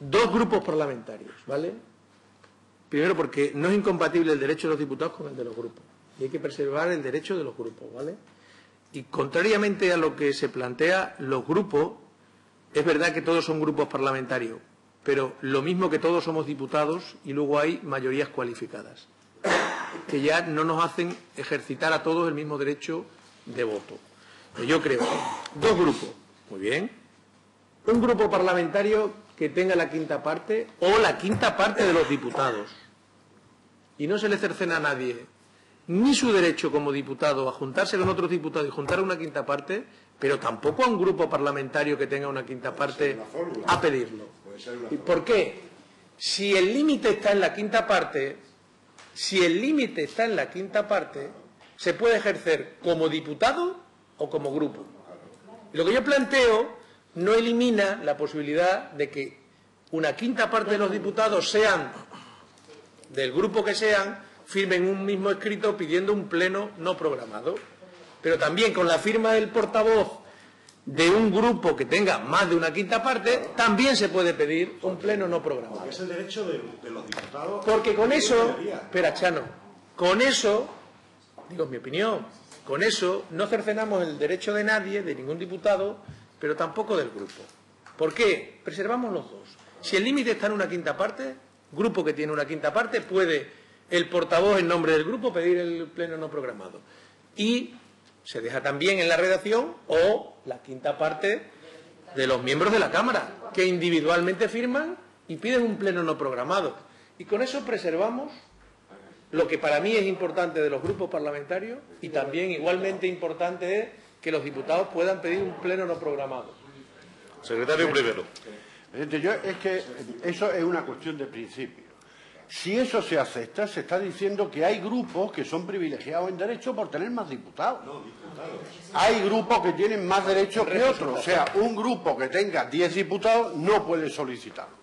2 grupos parlamentarios, ¿vale? Primero porque no es incompatible el derecho de los diputados con el de los grupos. Y hay que preservar el derecho de los grupos, ¿vale? Y contrariamente a lo que se plantea, los grupos, es verdad que todos son grupos parlamentarios, pero lo mismo que todos somos diputados y luego hay mayorías cualificadas, que ya no nos hacen ejercitar a todos el mismo derecho de voto. Yo creo, 2 grupos, muy bien. Un grupo parlamentario que tenga la quinta parte o la quinta parte de los diputados. Y no se le cercena a nadie ni su derecho como diputado a juntarse con otros diputados y juntar una quinta parte, pero tampoco a un grupo parlamentario que tenga una quinta parte a pedirlo. ¿Y por qué? Si el límite está en la quinta parte, se puede ejercer como diputado o como grupo. Y lo que yo planteo no elimina la posibilidad de que una quinta parte de los diputados sean, del grupo que sean, firmen un mismo escrito pidiendo un pleno no programado. Pero también con la firma del portavoz de un grupo que tenga más de una quinta parte, también se puede pedir un pleno no programado. Es el derecho de los diputados. Porque con eso, espera, Chano, con eso, digo mi opinión, con eso no cercenamos el derecho de nadie, de ningún diputado, pero tampoco del grupo. ¿Por qué? Preservamos los 2. Si el límite está en una quinta parte, grupo que tiene una quinta parte, puede el portavoz en nombre del grupo pedir el pleno no programado. Y se deja también en la redacción o la quinta parte de los miembros de la Cámara, que individualmente firman y piden un pleno no programado. Y con eso preservamos lo que para mí es importante de los grupos parlamentarios y también igualmente importante es que los diputados puedan pedir un pleno no programado. Secretario primero. Es que eso es una cuestión de principio. Si eso se acepta, se está diciendo que hay grupos que son privilegiados en derecho por tener más diputados. Hay grupos que tienen más derechos que otros. O sea, un grupo que tenga 10 diputados no puede solicitarlo.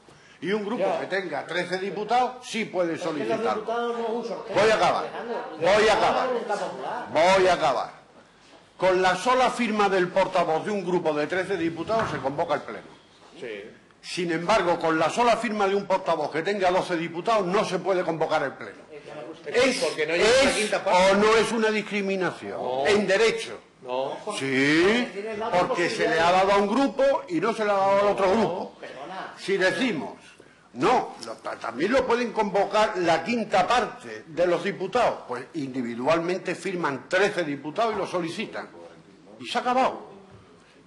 Y un grupo que tenga 13 diputados sí puede solicitarlo. Voy a acabar. Con la sola firma del portavoz de un grupo de 13 diputados se convoca el pleno. Sin embargo, con la sola firma de un portavoz que tenga 12 diputados no se puede convocar el pleno. ¿Es o no es una discriminación? En derecho. Sí, porque se le ha dado a un grupo y no se le ha dado al otro grupo. Si decimos, no, también lo pueden convocar la quinta parte de los diputados, pues individualmente firman 13 diputados y lo solicitan. Y se ha acabado.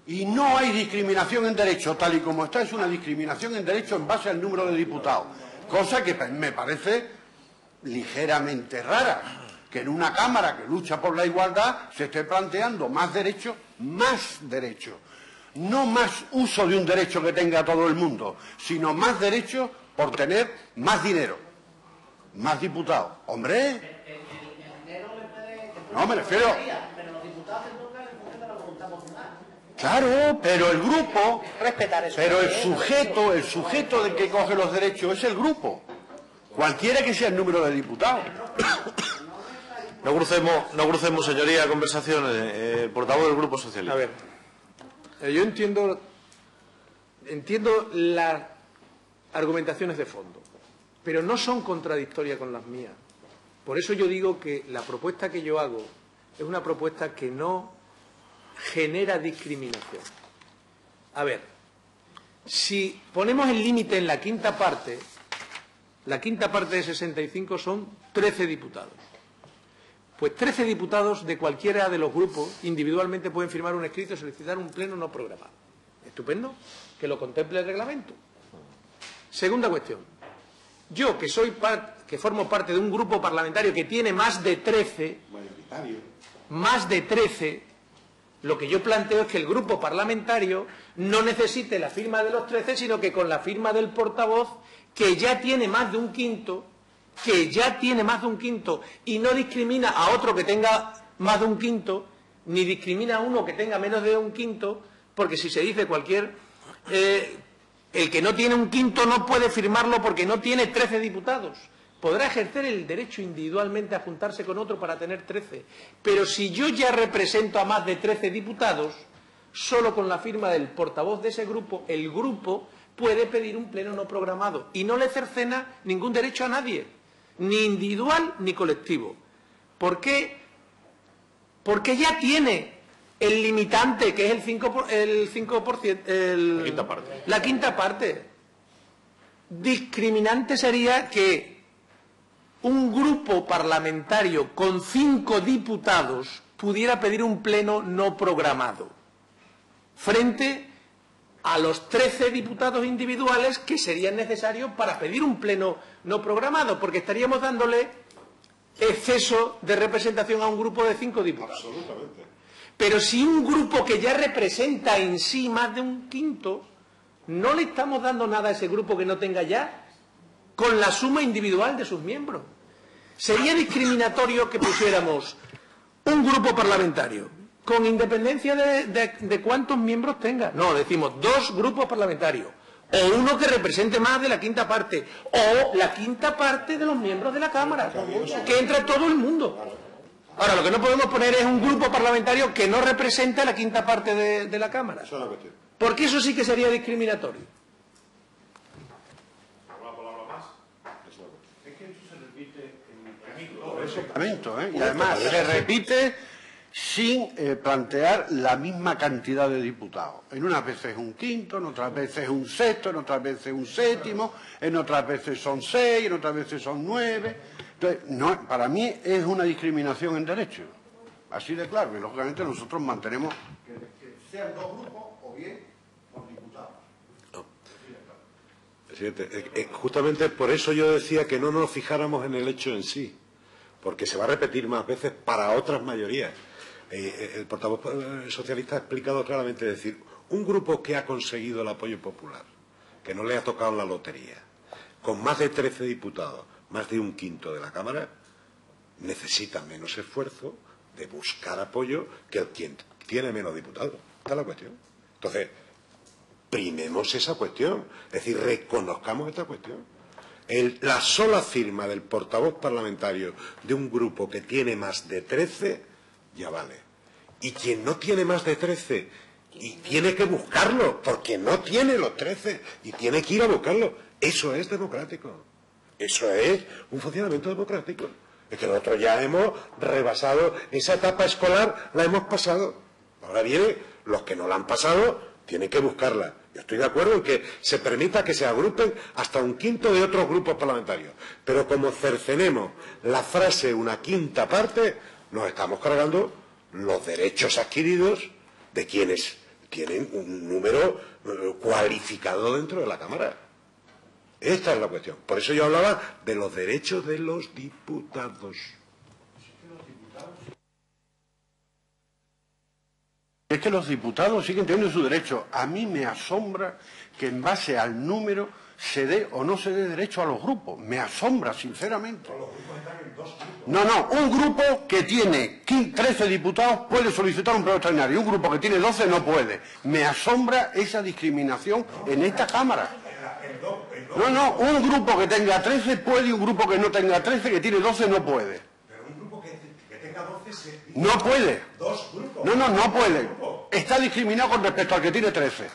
Y no hay discriminación en derecho, tal y como está, es una discriminación en derecho en base al número de diputados. Cosa que me parece ligeramente rara, que en una Cámara que lucha por la igualdad se esté planteando más derecho, no más uso de un derecho que tenga todo el mundo, sino más derecho por tener más dinero, más diputados. ¡Hombre! El dinero le puede... No, me refiero... Pero los diputados se tocan en función de la voluntad popular. Claro, pero el grupo... Pero el sujeto del que coge los derechos es el grupo. Cualquiera que sea el número de diputados. No crucemos, señoría, conversaciones. El portavoz del Grupo Socialista. A ver, yo entiendo las argumentaciones de fondo, pero no son contradictorias con las mías. Por eso yo digo que la propuesta que yo hago es una propuesta que no genera discriminación. A ver, si ponemos el límite en la quinta parte de 65 son 13 diputados. Pues 13 diputados de cualquiera de los grupos individualmente pueden firmar un escrito y solicitar un pleno no programado. Estupendo, que lo contemple el reglamento. Segunda cuestión. Yo, que formo parte de un grupo parlamentario que tiene más de 13, lo que yo planteo es que el grupo parlamentario no necesite la firma de los 13, sino que con la firma del portavoz, que ya tiene más de un quinto, y no discrimina a otro que tenga más de un quinto, ni discrimina a uno que tenga menos de un quinto, porque si se dice el que no tiene un quinto no puede firmarlo porque no tiene 13 diputados. Podrá ejercer el derecho individualmente a juntarse con otro para tener 13. Pero si yo ya represento a más de 13 diputados, solo con la firma del portavoz de ese grupo, el grupo puede pedir un pleno no programado y no le cercena ningún derecho a nadie, ni individual ni colectivo. ¿Por qué? Porque ya tiene el limitante, que es el 5%, la quinta parte. Discriminante sería que un grupo parlamentario con 5 diputados pudiera pedir un pleno no programado, frente a los 13 diputados individuales que serían necesarios para pedir un pleno no programado, porque estaríamos dándole exceso de representación a un grupo de 5 diputados. Absolutamente. Pero si un grupo que ya representa en sí más de un quinto, no le estamos dando nada a ese grupo que no tenga ya, con la suma individual de sus miembros. Sería discriminatorio que pusiéramos un grupo parlamentario, con independencia de cuántos miembros tenga. No, decimos 2 grupos parlamentarios, o uno que represente más de la quinta parte, o la quinta parte de los miembros de la Cámara, que entra todo el mundo. Ahora, lo que no podemos poner es un grupo parlamentario que no represente a la quinta parte de la Cámara, porque eso sí que sería discriminatorio. ¿Alguna palabra más? Es que eso se repite en el Parlamento, y además se repite sin plantear la misma cantidad de diputados. En unas veces un quinto, en otras veces un sexto, en otras veces un séptimo, en otras veces son 6, en otras veces son 9. Entonces, no, para mí es una discriminación en derecho. Así de claro. Y lógicamente nosotros mantenemos que sean 2 grupos o bien con diputados. Presidente, justamente por eso yo decía que no nos fijáramos en el hecho en sí, porque se va a repetir más veces para otras mayorías. El portavoz socialista ha explicado claramente, es decir, un grupo que ha conseguido el apoyo popular, que no le ha tocado la lotería, con más de 13 diputados, más de un quinto de la Cámara, necesita menos esfuerzo de buscar apoyo que el quien tiene menos diputados. Esta es la cuestión. Entonces, primemos esa cuestión. Es decir, reconozcamos esta cuestión. La sola firma del portavoz parlamentario de un grupo que tiene más de 13, ya vale. Y quien no tiene más de 13 y tiene que buscarlo, porque no tiene los 13 y tiene que ir a buscarlo, eso es democrático. Eso es un funcionamiento democrático. Es que nosotros ya hemos rebasado esa etapa escolar, la hemos pasado. Ahora viene, los que no la han pasado tienen que buscarla. Yo estoy de acuerdo en que se permita que se agrupen hasta un quinto de otros grupos parlamentarios. Pero como cercenemos la frase una quinta parte, nos estamos cargando los derechos adquiridos de quienes tienen un número cualificado dentro de la Cámara. Esta es la cuestión. Por eso yo hablaba de los derechos de los diputados. Es que los diputados siguen teniendo su derecho. A mí me asombra que en base al número se dé o no se dé derecho a los grupos. Me asombra, sinceramente. No, un grupo que tiene 13 diputados puede solicitar un pleno extraordinario y un grupo que tiene 12 no puede. Me asombra esa discriminación en esta Cámara. No, un grupo que tenga 13 puede y un grupo que no tenga 13, que tiene 12, no puede. Pero un grupo que tenga 12 no puede. Dos grupos. No puede. Está discriminado con respecto al que tiene 13.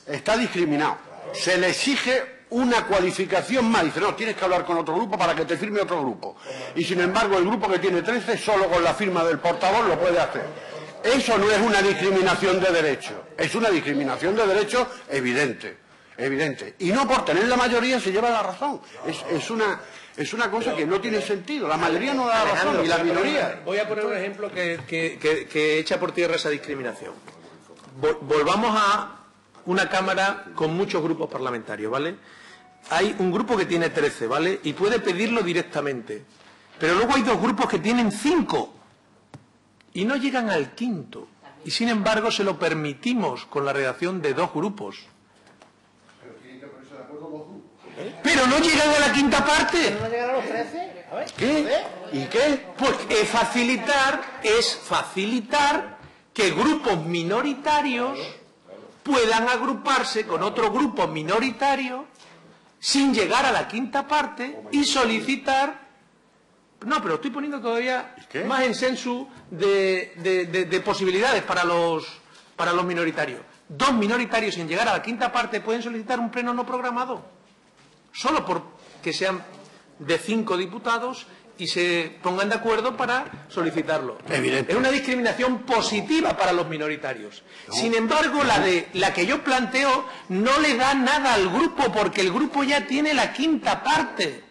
Está discriminado. Se le exige una cualificación más. Dice, no, tienes que hablar con otro grupo para que te firme otro grupo. Y sin embargo, el grupo que tiene 13, solo con la firma del portavoz lo puede hacer. Eso no es una discriminación de derecho. Es una discriminación de derecho evidente. Y no por tener la mayoría se lleva la razón. Es una cosa que no tiene sentido. La mayoría no da la razón, y la minoría. Voy a poner un ejemplo que echa por tierra esa discriminación. Volvamos a una Cámara con muchos grupos parlamentarios, ¿vale? Hay un grupo que tiene 13, ¿vale? Y puede pedirlo directamente. Pero luego hay dos grupos que tienen 5 y no llegan al quinto. Y sin embargo se lo permitimos con la redacción de 2 grupos. Pero no llegan a la quinta parte. ¿No llegan a los 13? A ver, ¿Qué? ¿Y qué? Pues es facilitar que grupos minoritarios puedan agruparse con otro grupo minoritario sin llegar a la quinta parte y solicitar. No, pero estoy poniendo todavía más en sensu de posibilidades para los minoritarios. 2 minoritarios sin llegar a la quinta parte pueden solicitar un pleno no programado. Solo porque sean de 5 diputados y se pongan de acuerdo para solicitarlo. Evidente. Es una discriminación positiva para los minoritarios. No. Sin embargo, la que yo planteo no le da nada al grupo, porque el grupo ya tiene la quinta parte.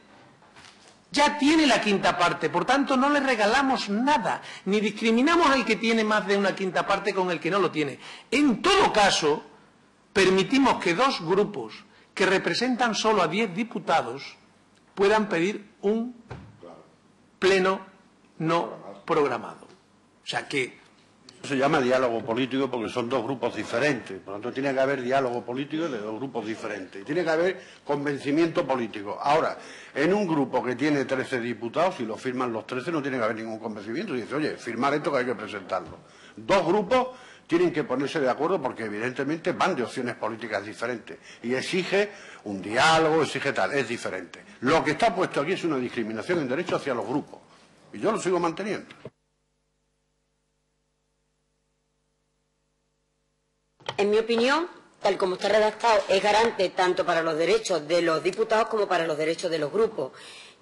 Ya tiene la quinta parte, por tanto no le regalamos nada, ni discriminamos al que tiene más de una quinta parte con el que no lo tiene. En todo caso, permitimos que 2 grupos que representan solo a 10 diputados puedan pedir un pleno no programado. O sea que se llama diálogo político porque son 2 grupos diferentes. Por lo tanto, tiene que haber diálogo político de 2 grupos diferentes. Tiene que haber convencimiento político. Ahora, en un grupo que tiene 13 diputados, si lo firman los 13, no tiene que haber ningún convencimiento. Y dice, oye, firmar esto que hay que presentarlo. 2 grupos tienen que ponerse de acuerdo porque evidentemente van de opciones políticas diferentes. Y exige un diálogo, exige tal, es diferente. Lo que está puesto aquí es una discriminación en derecho hacia los grupos. Y yo lo sigo manteniendo. En mi opinión, tal como está redactado, es garante tanto para los derechos de los diputados como para los derechos de los grupos.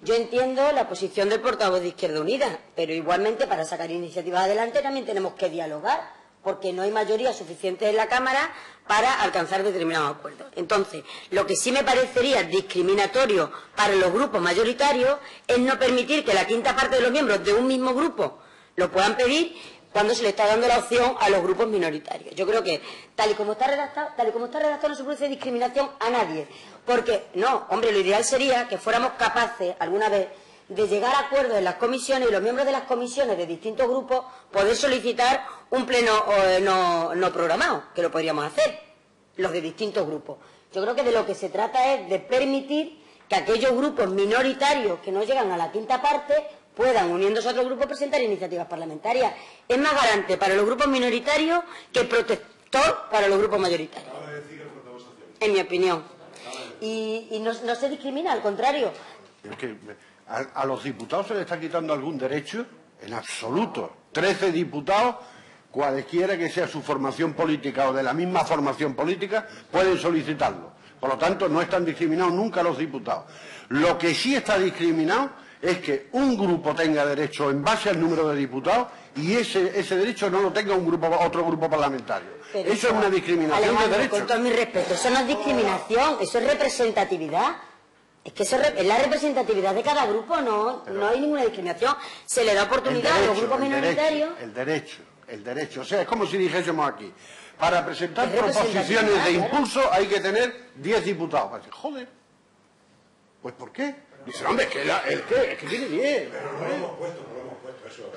Yo entiendo la posición del portavoz de Izquierda Unida, pero igualmente para sacar iniciativas adelante también tenemos que dialogar, porque no hay mayoría suficiente en la Cámara para alcanzar determinados acuerdos. Entonces, lo que sí me parecería discriminatorio para los grupos mayoritarios es no permitir que la quinta parte de los miembros de un mismo grupo lo puedan pedir cuando se le está dando la opción a los grupos minoritarios. Yo creo que, tal y como está redactado no se produce discriminación a nadie. Porque, no, hombre, lo ideal sería que fuéramos capaces, alguna vez, de llegar a acuerdos en las comisiones y los miembros de las comisiones de distintos grupos poder solicitar un pleno no programado, que lo podríamos hacer, los de distintos grupos. Yo creo que de lo que se trata es de permitir que aquellos grupos minoritarios que no llegan a la quinta parte puedan, uniéndose a otros grupos, presentar iniciativas parlamentarias. Es más garante para los grupos minoritarios que protector para los grupos mayoritarios. en mi opinión. Y no se discrimina, al contrario. Es que a los diputados se les está quitando algún derecho, en absoluto. 13 diputados, cualquiera que sea su formación política o de la misma formación política, pueden solicitarlo. Por lo tanto, no están discriminados nunca los diputados. Lo que sí está discriminado es que un grupo tenga derecho en base al número de diputados y ese derecho no lo tenga otro grupo parlamentario. Pero eso es una discriminación de derechos. Con todo mi respeto, eso no es discriminación, eso es representatividad. Es que eso es la representatividad de cada grupo, no hay ninguna discriminación. Se le da oportunidad a los grupos minoritarios. El derecho. O sea, es como si dijésemos aquí, para presentar proposiciones de impulso hay que tener 10 diputados. Así, joder, pues ¿por qué? Dice, hombre, es que tiene 10. Pero no lo hemos puesto eso.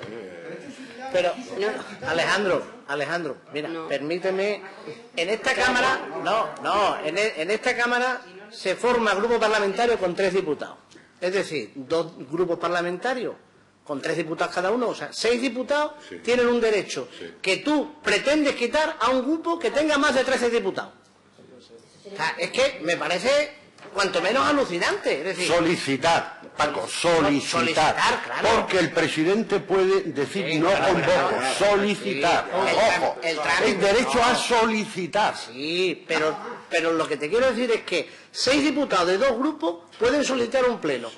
Pero, Alejandro, mira, permíteme, en esta Cámara, en esta Cámara se forma grupo parlamentario con 3 diputados. Es decir, 2 grupos parlamentarios con 3 diputados cada uno, o sea, 6 diputados tienen un derecho que tú pretendes quitar a un grupo que tenga más de 13 diputados. O sea, es que me parece cuanto menos alucinante. Es decir, solicitar, Paco, solicitar, claro. Porque el presidente puede decir no convoco, solicitar. Ojo, el derecho a solicitar. Sí, pero lo que te quiero decir es que 6 diputados de 2 grupos pueden solicitar un pleno.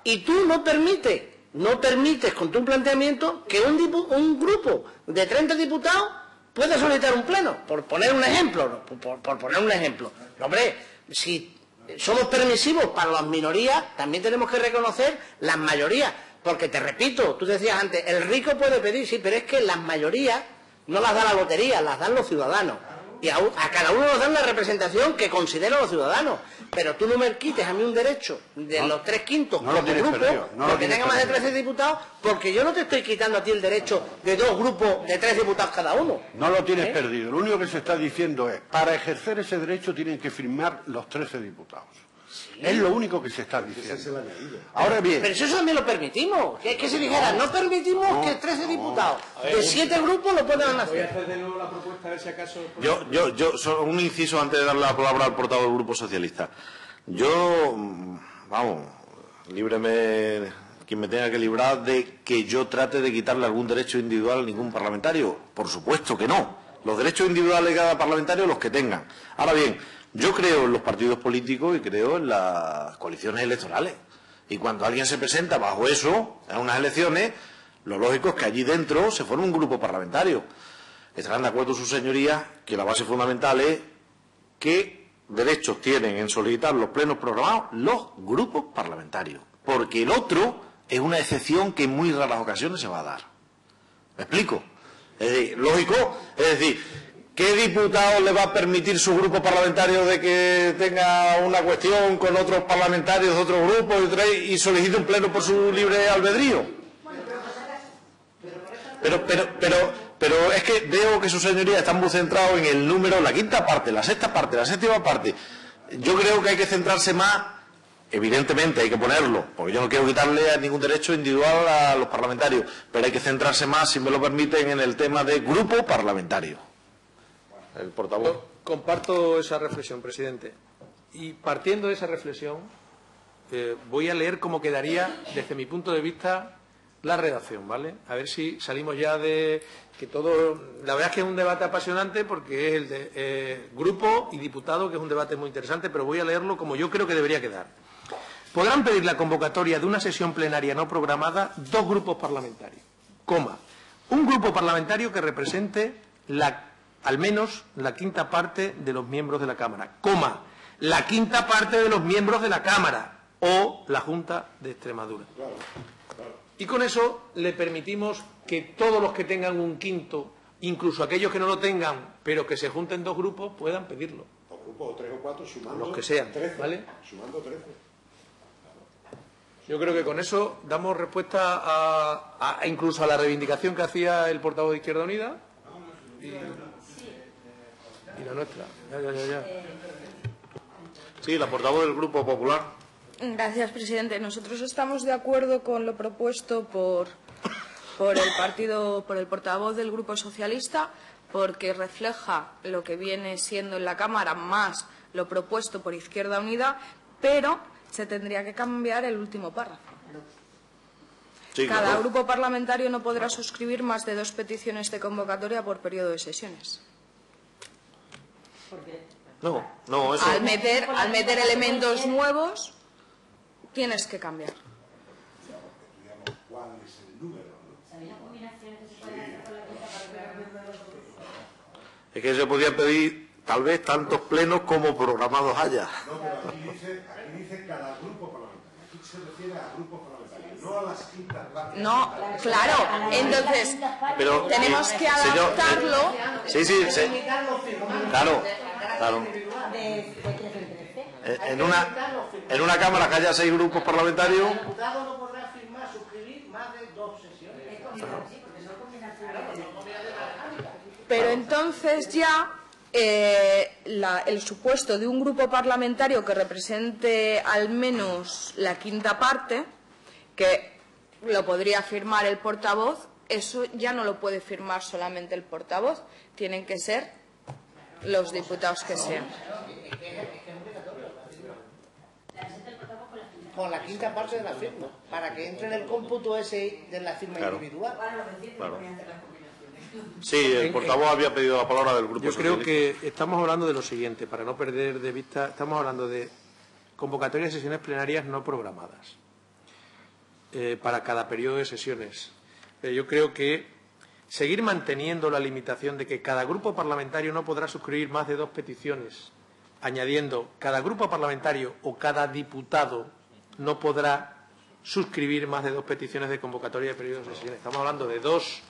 Y tú no permites con tu planteamiento que un grupo de 30 diputados pueda solicitar un pleno, por poner un ejemplo. Por poner un ejemplo. No, hombre, si somos permisivos para las minorías, también tenemos que reconocer las mayorías. Porque te repito, tú decías antes, el rico puede pedir, sí, pero es que las mayorías no las da la lotería, las dan los ciudadanos. Y a cada uno nos dan la representación que consideran los ciudadanos. Pero tú no me quites a mí un derecho de los 3/5 como grupo, porque tenga más de 13 diputados, porque yo no te estoy quitando a ti el derecho de 2 grupos de 3 diputados cada uno. No lo tienes perdido. Lo único que se está diciendo es, para ejercer ese derecho tienen que firmar los 13 diputados. Sí. Es lo único que se está diciendo. Ahora bien... Pero eso también lo permitimos. Que se dijera, no permitimos que 13 diputados de 7 grupos lo puedan hacer. Voy a hacer de nuevo la propuesta, a ver si acaso... Yo solo un inciso antes de dar la palabra al portavoz del Grupo Socialista. Yo, vamos, líbreme quien me tenga que librar de que yo trate de quitarle algún derecho individual a ningún parlamentario. Por supuesto que no. Los derechos individuales de cada parlamentario los que tengan. Ahora bien, yo creo en los partidos políticos y creo en las coaliciones electorales. Y cuando alguien se presenta bajo eso, en unas elecciones, lo lógico es que allí dentro se forme un grupo parlamentario. Estarán de acuerdo sus señorías que la base fundamental es qué derechos tienen en solicitar los plenos programados los grupos parlamentarios. Porque el otro es una excepción que en muy raras ocasiones se va a dar. ¿Me explico? Es decir, lógico, es decir... ¿Qué diputado le va a permitir su grupo parlamentario de que tenga una cuestión con otros parlamentarios de otro grupo y solicite un pleno por su libre albedrío? Pero es que veo que sus señorías están muy centrados en el número, la quinta parte, la sexta parte, la séptima parte. Yo creo que hay que centrarse más, evidentemente hay que ponerlo, porque yo no quiero quitarle a ningún derecho individual a los parlamentarios, pero hay que centrarse más, si me lo permiten, en el tema de grupo parlamentario. El portavoz. Comparto esa reflexión, presidente. Y partiendo de esa reflexión, voy a leer cómo quedaría, desde mi punto de vista, la redacción, ¿vale? A ver si salimos ya de que todo... La verdad es que es un debate apasionante porque es el de grupo y diputado, que es un debate muy interesante, pero voy a leerlo como yo creo que debería quedar. Podrán pedir la convocatoria de una sesión plenaria no programada 2 grupos parlamentarios, un grupo parlamentario que represente al menos la quinta parte de los miembros de la Cámara, la quinta parte de los miembros de la Cámara o la Junta de Extremadura. Y con eso le permitimos que todos los que tengan un quinto, incluso aquellos que no lo tengan, pero que se junten 2 grupos, puedan pedirlo. 2 grupos o 3 o 4 sumando los que sean, 13, ¿vale? Sumando 13. Yo creo que con eso damos respuesta incluso a la reivindicación que hacía el portavoz de Izquierda Unida y la nuestra. Ya. Sí, la portavoz del Grupo Popular. Gracias, presidente. Nosotros estamos de acuerdo con lo propuesto por el portavoz del Grupo Socialista, porque refleja lo que viene siendo en la Cámara más lo propuesto por Izquierda Unida, pero se tendría que cambiar el último párrafo. Sí, Cada claro. grupo parlamentario no podrá suscribir más de 2 peticiones de convocatoria por periodo de sesiones. No, eso... Al meter elementos nuevos, tienes que cambiar. ¿Cuál es el número? ¿Sabéis las combinaciones que se pueden hacer con la quinta parte? Es que se podían pedir tal vez tantos plenos como programados haya. No, pero aquí dice cada grupo parlamentario. Aquí se refiere a grupos parlamentarios, no a las quintas partes. No, claro, entonces Pero, tenemos que señor, adaptarlo. Sí, claro. En una Cámara que haya 6 grupos parlamentarios... El diputado no podrá firmar, suscribir más de 2 sesiones. Pero entonces ya el supuesto de un grupo parlamentario que represente al menos la quinta parte, que lo podría firmar el portavoz, eso ya no lo puede firmar solamente el portavoz, tienen que ser los diputados que sean. Con la quinta parte de la firma, para que entre en el cómputo ese de la firma individual. Claro. Sí, el portavoz había pedido la palabra del grupo. Yo creo que estamos hablando de lo siguiente, para no perder de vista, estamos hablando de convocatorias de sesiones plenarias no programadas para cada periodo de sesiones. Yo creo que seguir manteniendo la limitación de que cada grupo parlamentario no podrá suscribir más de 2 peticiones, añadiendo cada grupo parlamentario o cada diputado no podrá suscribir más de 2 peticiones de convocatoria de periodos de sesiones. Estamos hablando de dos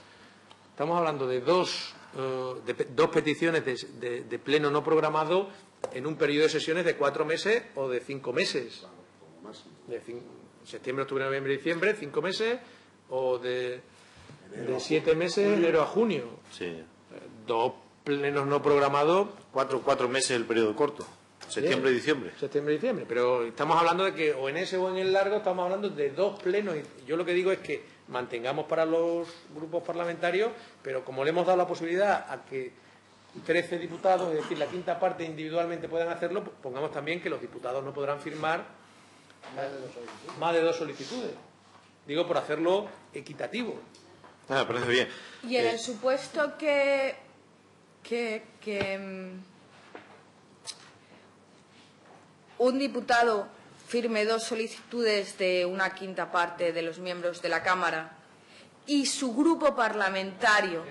peticiones de pleno no programado en un periodo de sesiones de 4 meses o de 5 meses. Septiembre, octubre, noviembre, diciembre, 5 meses, o de 7 meses, enero a junio. Sí. 2 plenos no programados. 4 meses el periodo corto. Septiembre y diciembre. Septiembre y diciembre. Pero estamos hablando de que o en ese o en el largo estamos hablando de 2 plenos. Y yo lo que digo es que mantengamos para los grupos parlamentarios, pero como le hemos dado la posibilidad a que 13 diputados, es decir, la quinta parte individualmente puedan hacerlo, pongamos también que los diputados no podrán firmar más de 2 solicitudes. Digo, por hacerlo equitativo. Me parece bien. Y en el supuesto que un diputado firme 2 solicitudes de una quinta parte de los miembros de la Cámara y su grupo parlamentario...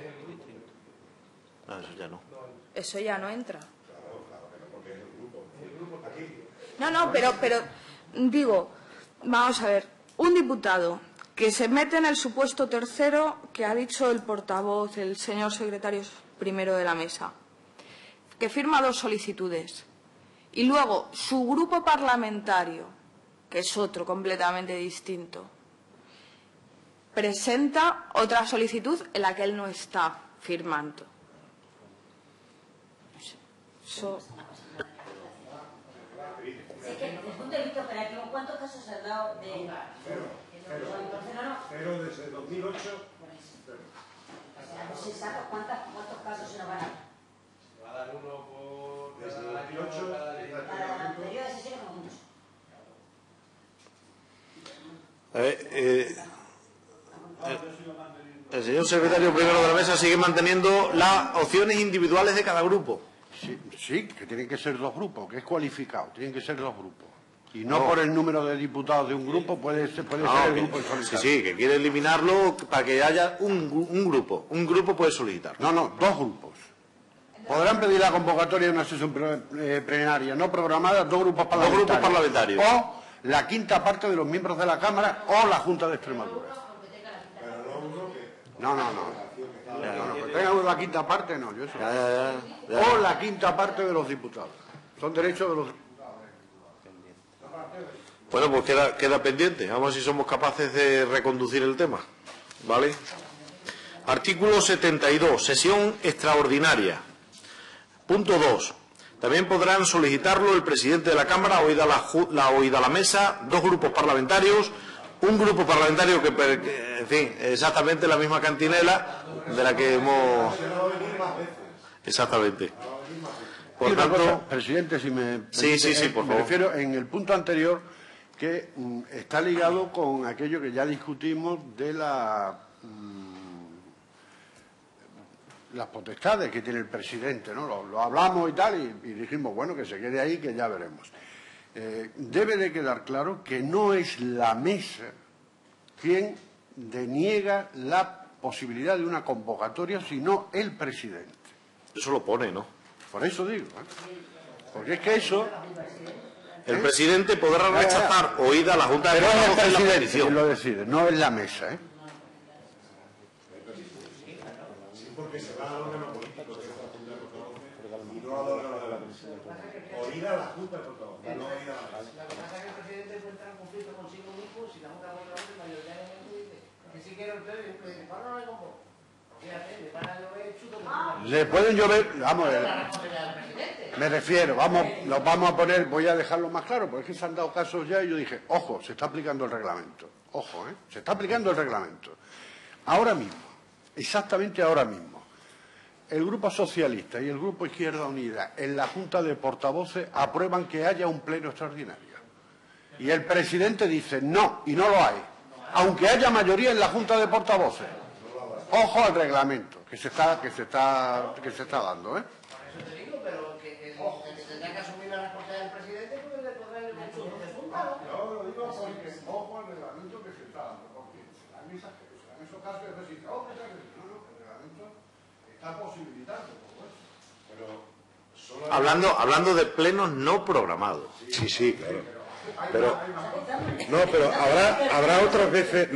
Eso ya no. Eso ya no entra. No, pero digo, vamos a ver, un diputado que se mete en el supuesto tercero que ha dicho el portavoz, el señor secretario primero de la mesa, que firma 2 solicitudes y luego su grupo parlamentario, que es otro completamente distinto, presenta otra solicitud en la que él no está firmando. Eso... Sé que desde el punto de vista operativo, ¿cuántos casos se han dado de...? Pero desde 2008... No se sabe cuántos casos se nos van a dar. Se va a dar uno por... Desde 2008... Cada periodo de sesiones como mucho. A ver, el señor secretario primero de la mesa sigue manteniendo las opciones individuales de cada grupo. Sí, que tienen que ser 2 grupos, que es cualificado, tienen que ser 2 grupos. Y no por el número de diputados de un grupo puede ser el grupo solitario. Sí, que quiere eliminarlo para que haya un grupo. Un grupo puede solicitar. No, 2 grupos. Podrán pedir la convocatoria de una sesión plenaria no programada 2 grupos parlamentarios. 2 grupos parlamentarios. O la quinta parte de los miembros de la Cámara o la Junta de Extremadura. No, que tengan la quinta parte, no. Yo eso. Ya. O la quinta parte de los diputados. Son derechos de los... Bueno, pues queda pendiente. Vamos a ver si somos capaces de reconducir el tema. ¿Vale? Artículo 72. Sesión extraordinaria. Punto 2. También podrán solicitarlo el presidente de la Cámara, oída la mesa, 2 grupos parlamentarios, un grupo parlamentario que, en fin, exactamente la misma cantinela de la que hemos... Exactamente. Por una tanto, cosa, presidente, si me permite, sí, por me favor. refiero en el punto anterior que está ligado con aquello que ya discutimos de las potestades que tiene el presidente, ¿no? Lo hablamos y tal, y dijimos, bueno, que se quede ahí, que ya veremos. Debe de quedar claro que no es la mesa quien deniega la posibilidad de una convocatoria, sino el presidente. Eso lo pone, ¿no? Por eso digo, ¿eh? Porque es que eso... El presidente podrá rechazar oída a la Junta de Pero es el Portavoces la presidente petición. quien lo decide, no es la mesa, ¿eh? Porque se va al órgano político de la Junta de Portavoces y no al órgano de la presidencia. Oír a la Junta de Portavoces, no oír a la mesa. Lo que pasa es que el presidente encuentra en conflicto consigo mismo si la Junta de Portavoces mayoritariamente dice que sí quiero ustedes y ustedes dicen, no me convoco. Fíjate, le van a llover chuto que Le pueden llover, vamos, la responsabilidad del presidente. me refiero, lo vamos a poner, voy a dejarlo más claro, porque es que se han dado casos ya y yo dije, ojo, se está aplicando el reglamento, ojo, se está aplicando el reglamento. Ahora mismo, exactamente ahora mismo, el Grupo Socialista y el Grupo Izquierda Unida en la Junta de Portavoces aprueban que haya un pleno extraordinario. Y el presidente dice no, y no lo hay, aunque haya mayoría en la Junta de Portavoces. Ojo al reglamento que se está dando, ¿eh? Por eso te digo, pero que tendrá que asumir la responsabilidad del presidente porque le podrá ir un chuto de punta, ¿no? Yo lo digo porque ojo al reglamento que se está dando, porque en esos casos es decir, no, el reglamento está posibilitando todo eso. Pero Hablando de plenos no programados. sí, sí, claro. Pero habrá otras veces.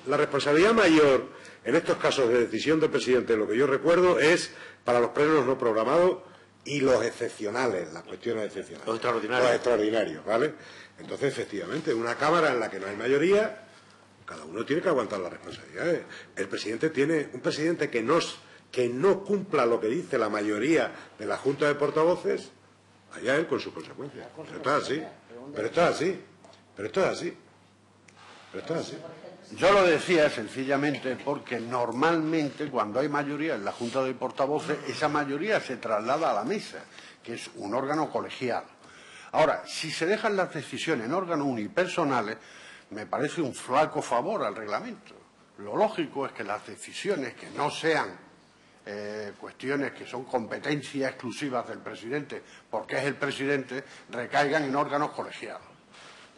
La responsabilidad mayor en estos casos de decisión del presidente, lo que yo recuerdo, es para los plenos no programados y los excepcionales, las cuestiones excepcionales. Los extraordinarios. Los extraordinarios, ¿vale? Entonces, efectivamente, una Cámara en la que no hay mayoría, cada uno tiene que aguantar las responsabilidades. Un presidente que no cumpla lo que dice la mayoría de la Junta de Portavoces, allá él con sus consecuencias. Pero esto es así. Yo lo decía sencillamente porque normalmente cuando hay mayoría en la Junta de Portavoces, esa mayoría se traslada a la mesa, que es un órgano colegiado. Ahora, si se dejan las decisiones en órganos unipersonales, me parece un flaco favor al reglamento. Lo lógico es que las decisiones que no sean cuestiones que son competencias exclusivas del presidente, porque es el presidente, recaigan en órganos colegiados,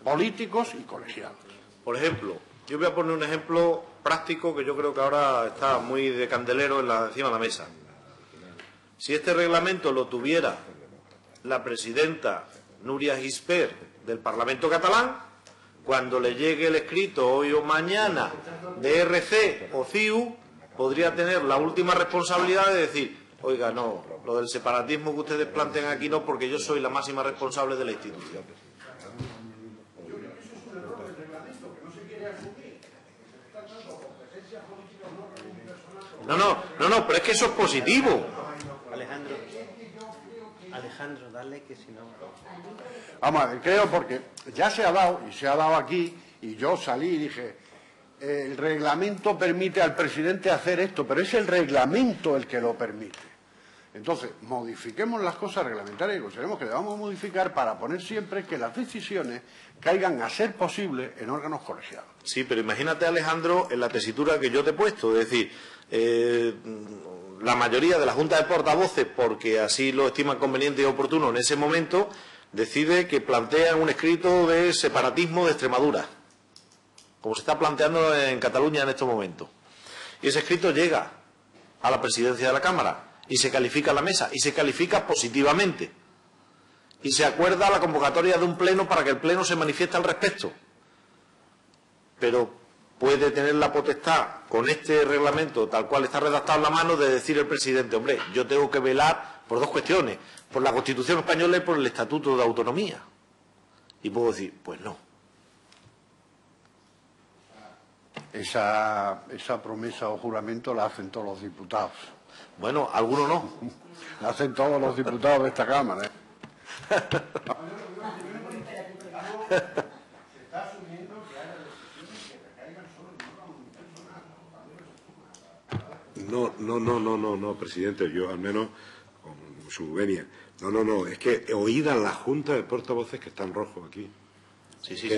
políticos y colegiados. Por ejemplo, yo voy a poner un ejemplo práctico que yo creo que ahora está muy de candelero encima de la mesa. Si este reglamento lo tuviera la presidenta Núria Gispert del Parlamento catalán, cuando le llegue el escrito hoy o mañana de RC o CIU, podría tener la última responsabilidad de decir, oiga, no, lo del separatismo que ustedes plantean aquí no, porque yo soy la máxima responsable de la institución. No, pero es que eso es positivo. Alejandro, dale que si no... Vamos a ver, creo porque ya se ha dado, y se ha dado aquí, y yo salí y dije, el reglamento permite al presidente hacer esto, pero es el reglamento el que lo permite. Entonces, modifiquemos las cosas reglamentarias y consideremos que debamos modificar para poner siempre que las decisiones caigan a ser posible en órganos colegiados. Sí, pero imagínate, Alejandro, en la tesitura que yo te he puesto, es decir, la mayoría de la Junta de Portavoces, porque así lo estiman conveniente y oportuno en ese momento, decide que plantean un escrito de separatismo de Extremadura, como se está planteando en Cataluña en estos momentos. Y ese escrito llega a la presidencia de la Cámara y se califica a la mesa, y se califica positivamente. Y se acuerda la convocatoria de un pleno para que el pleno se manifieste al respecto. Pero puede tener la potestad, con este reglamento tal cual está redactado en la mano, de decir el presidente, hombre, yo tengo que velar por dos cuestiones, por la Constitución española y por el Estatuto de Autonomía. Y puedo decir, pues no. Esa promesa o juramento la hacen todos los diputados. Bueno, algunos no. La hacen todos los diputados de esta Cámara, ¿eh? No, presidente, yo al menos, con su venia, No, es que oída la Junta de Portavoces que está en rojo aquí. Sí. Es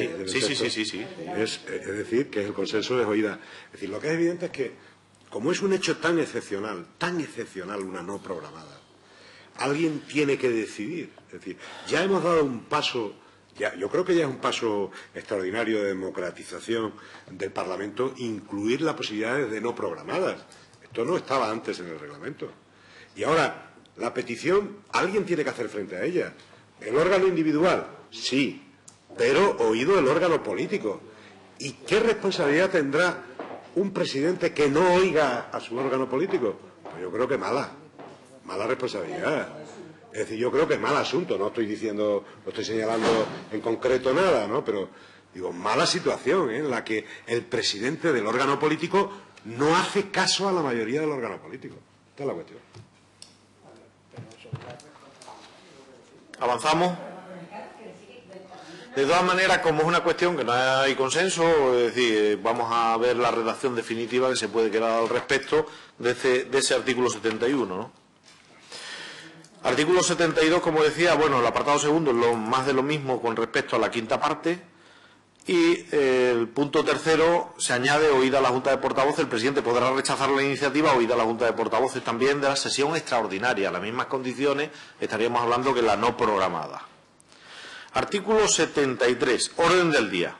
decir, que el consenso es oída. Es decir, lo que es evidente es que, como es un hecho tan excepcional, una no programada, alguien tiene que decidir. Es decir, ya hemos dado un paso, yo creo que ya es un paso extraordinario de democratización del Parlamento, incluir las posibilidades de no programadas. Esto no estaba antes en el reglamento. Y ahora, la petición, alguien tiene que hacer frente a ella. ¿El órgano individual? Sí, pero oído el órgano político. ¿Y qué responsabilidad tendrá un presidente que no oiga a su órgano político? Pues yo creo que mala responsabilidad. Es decir, yo creo que es mal asunto, no estoy señalando en concreto nada, ¿no? Pero digo, mala situación, en la que el presidente del órgano político no hace caso a la mayoría del órgano político. Esta es la cuestión. ¿Avanzamos? De todas maneras, como es una cuestión que no hay consenso, es decir, vamos a ver la redacción definitiva que se puede quedar al respecto de ese artículo 71, ¿no? Artículo 72, como decía, bueno, el apartado segundo es más de lo mismo con respecto a la quinta parte. Y el punto tercero se añade, oída la Junta de Portavoces, el presidente podrá rechazar la iniciativa, oída la Junta de Portavoces también de la sesión extraordinaria. Las mismas condiciones estaríamos hablando que la no programada. Artículo 73. Orden del día.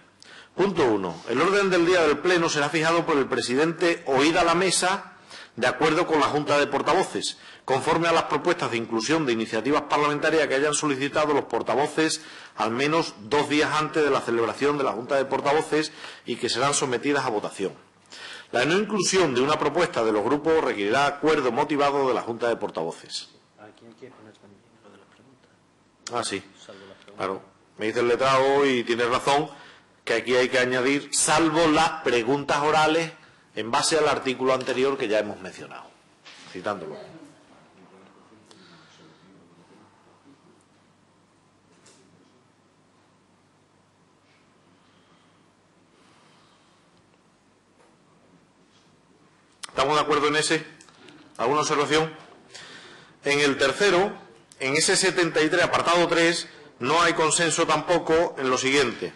Punto 1. El orden del día del Pleno será fijado por el presidente, oída la mesa, de acuerdo con la Junta de Portavoces, conforme a las propuestas de inclusión de iniciativas parlamentarias que hayan solicitado los portavoces al menos 2 días antes de la celebración de la Junta de Portavoces y que serán sometidas a votación. La no inclusión de una propuesta de los grupos requerirá acuerdo motivado de la Junta de Portavoces. Aquí hay que poner también lo de las preguntas. Ah, sí. Claro. Me dice el letrado y tiene razón que aquí hay que añadir salvo las preguntas orales en base al artículo anterior que ya hemos mencionado, citándolo. ¿Estamos de acuerdo en ese? ¿Alguna observación? En el tercero, en ese 73, apartado 3, no hay consenso tampoco en lo siguiente.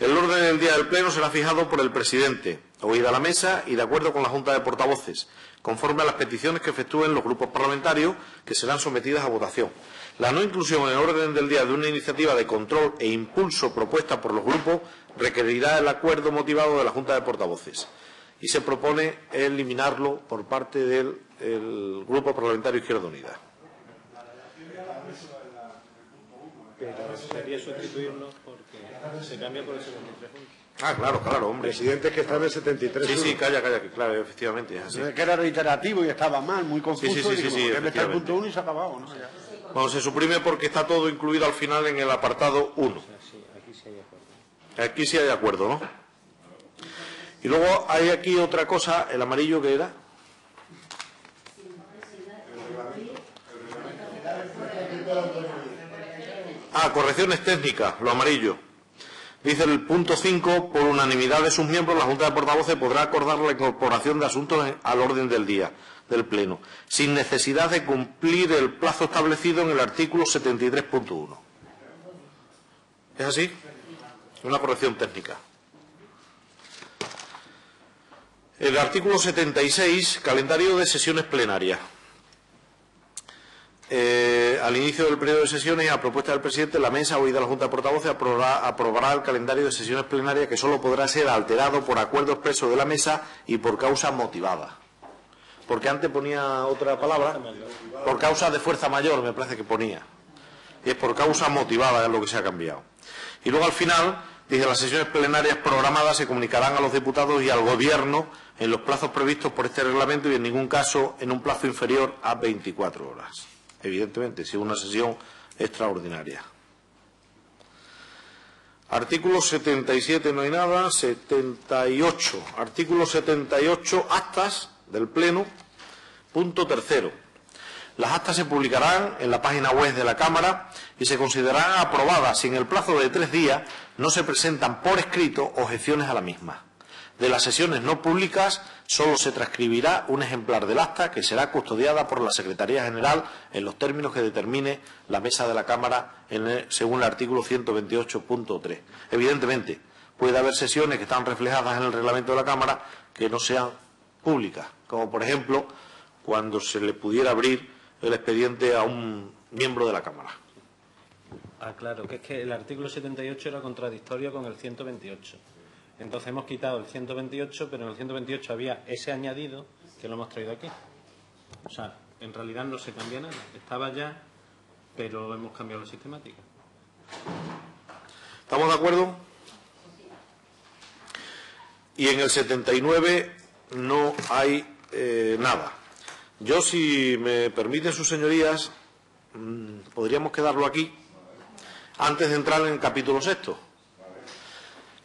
El orden del día del Pleno será fijado por el presidente, oída la mesa y de acuerdo con la Junta de Portavoces, conforme a las peticiones que efectúen los grupos parlamentarios que serán sometidas a votación. La no inclusión en el orden del día de una iniciativa de control e impulso propuesta por los grupos requerirá el acuerdo motivado de la Junta de Portavoces. Y se propone eliminarlo por parte del Grupo Parlamentario Izquierda Unida. Pero sería sustituirlo porque se cambia por el 73. Ah, claro, hombre. Presidentes que están en el 73. Sí, calla, claro, efectivamente. Es así. Que era reiterativo y estaba mal, muy confuso. Sí, está el punto 1 y se ha acabado, ¿no? Ya. Bueno, se suprime porque está todo incluido al final en el apartado 1. Aquí sí hay acuerdo. Aquí sí hay acuerdo, ¿no? Y luego hay aquí otra cosa, el amarillo que era. Correcciones técnicas, lo amarillo. Dice el punto 5, por unanimidad de sus miembros, la Junta de Portavoces podrá acordar la incorporación de asuntos al orden del día del Pleno, sin necesidad de cumplir el plazo establecido en el artículo 73.1. ¿Es así? Una corrección técnica. El artículo 76, calendario de sesiones plenarias. Al inicio del periodo de sesiones, a propuesta del presidente, la mesa, oída la Junta de Portavoces, aprobará el calendario de sesiones plenarias que solo podrá ser alterado por acuerdo expreso de la mesa y por causa motivada. Porque antes ponía otra palabra, por causa de fuerza mayor, me parece que ponía. Y es por causa motivada, es lo que se ha cambiado. Y luego al final, dice, las sesiones plenarias programadas se comunicarán a los diputados y al Gobierno en los plazos previstos por este reglamento y en ningún caso en un plazo inferior a 24 horas. Evidentemente, si es una sesión extraordinaria. Artículo 77, no hay nada. 78. Artículo 78, actas del Pleno. Punto tercero. Las actas se publicarán en la página web de la Cámara y se considerarán aprobadas si en el plazo de 3 días no se presentan por escrito objeciones a la misma. de las sesiones no públicas solo se transcribirá un ejemplar del acta que será custodiada por la Secretaría General en los términos que determine la mesa de la Cámara según el artículo 128.3. Evidentemente, puede haber sesiones que están reflejadas en el reglamento de la Cámara que no sean públicas, como por ejemplo cuando se le pudiera abrir el expediente a un miembro de la Cámara. Ah, claro, que es que el artículo 78 era contradictorio con el 128. Entonces hemos quitado el 128, pero en el 128 había ese añadido que lo hemos traído aquí. O sea, en realidad no se cambia nada. Estaba ya, pero hemos cambiado la sistemática. ¿Estamos de acuerdo? Y en el 79 no hay nada. Yo, si me permiten sus señorías, podríamos quedarlo aquí antes de entrar en el capítulo sexto.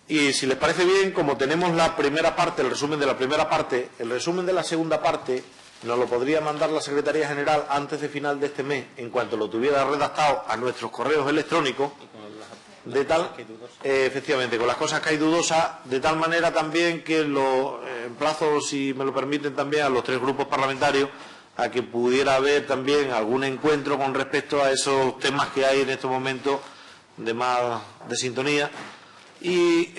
Y si les parece bien, como tenemos la primera parte, el resumen de la primera parte, el resumen de la segunda parte nos lo podría mandar la Secretaría General antes de final de este mes, en cuanto lo tuviera redactado a nuestros correos electrónicos, de tal, efectivamente, con las cosas que hay dudosas, de tal manera también que lo emplazo, si me lo permiten también, a los tres grupos parlamentarios a que pudiera haber también algún encuentro con respecto a esos temas que hay en estos momentos de sintonía, y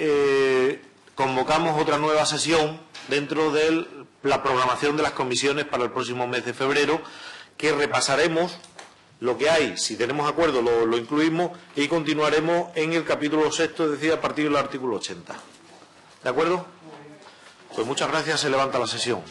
convocamos otra nueva sesión dentro de la programación de las comisiones para el próximo mes de febrero, que repasaremos lo que hay, si tenemos acuerdo lo incluimos, y continuaremos en el capítulo sexto, es decir, a partir del artículo 80. ¿De acuerdo? Pues muchas gracias, se levanta la sesión.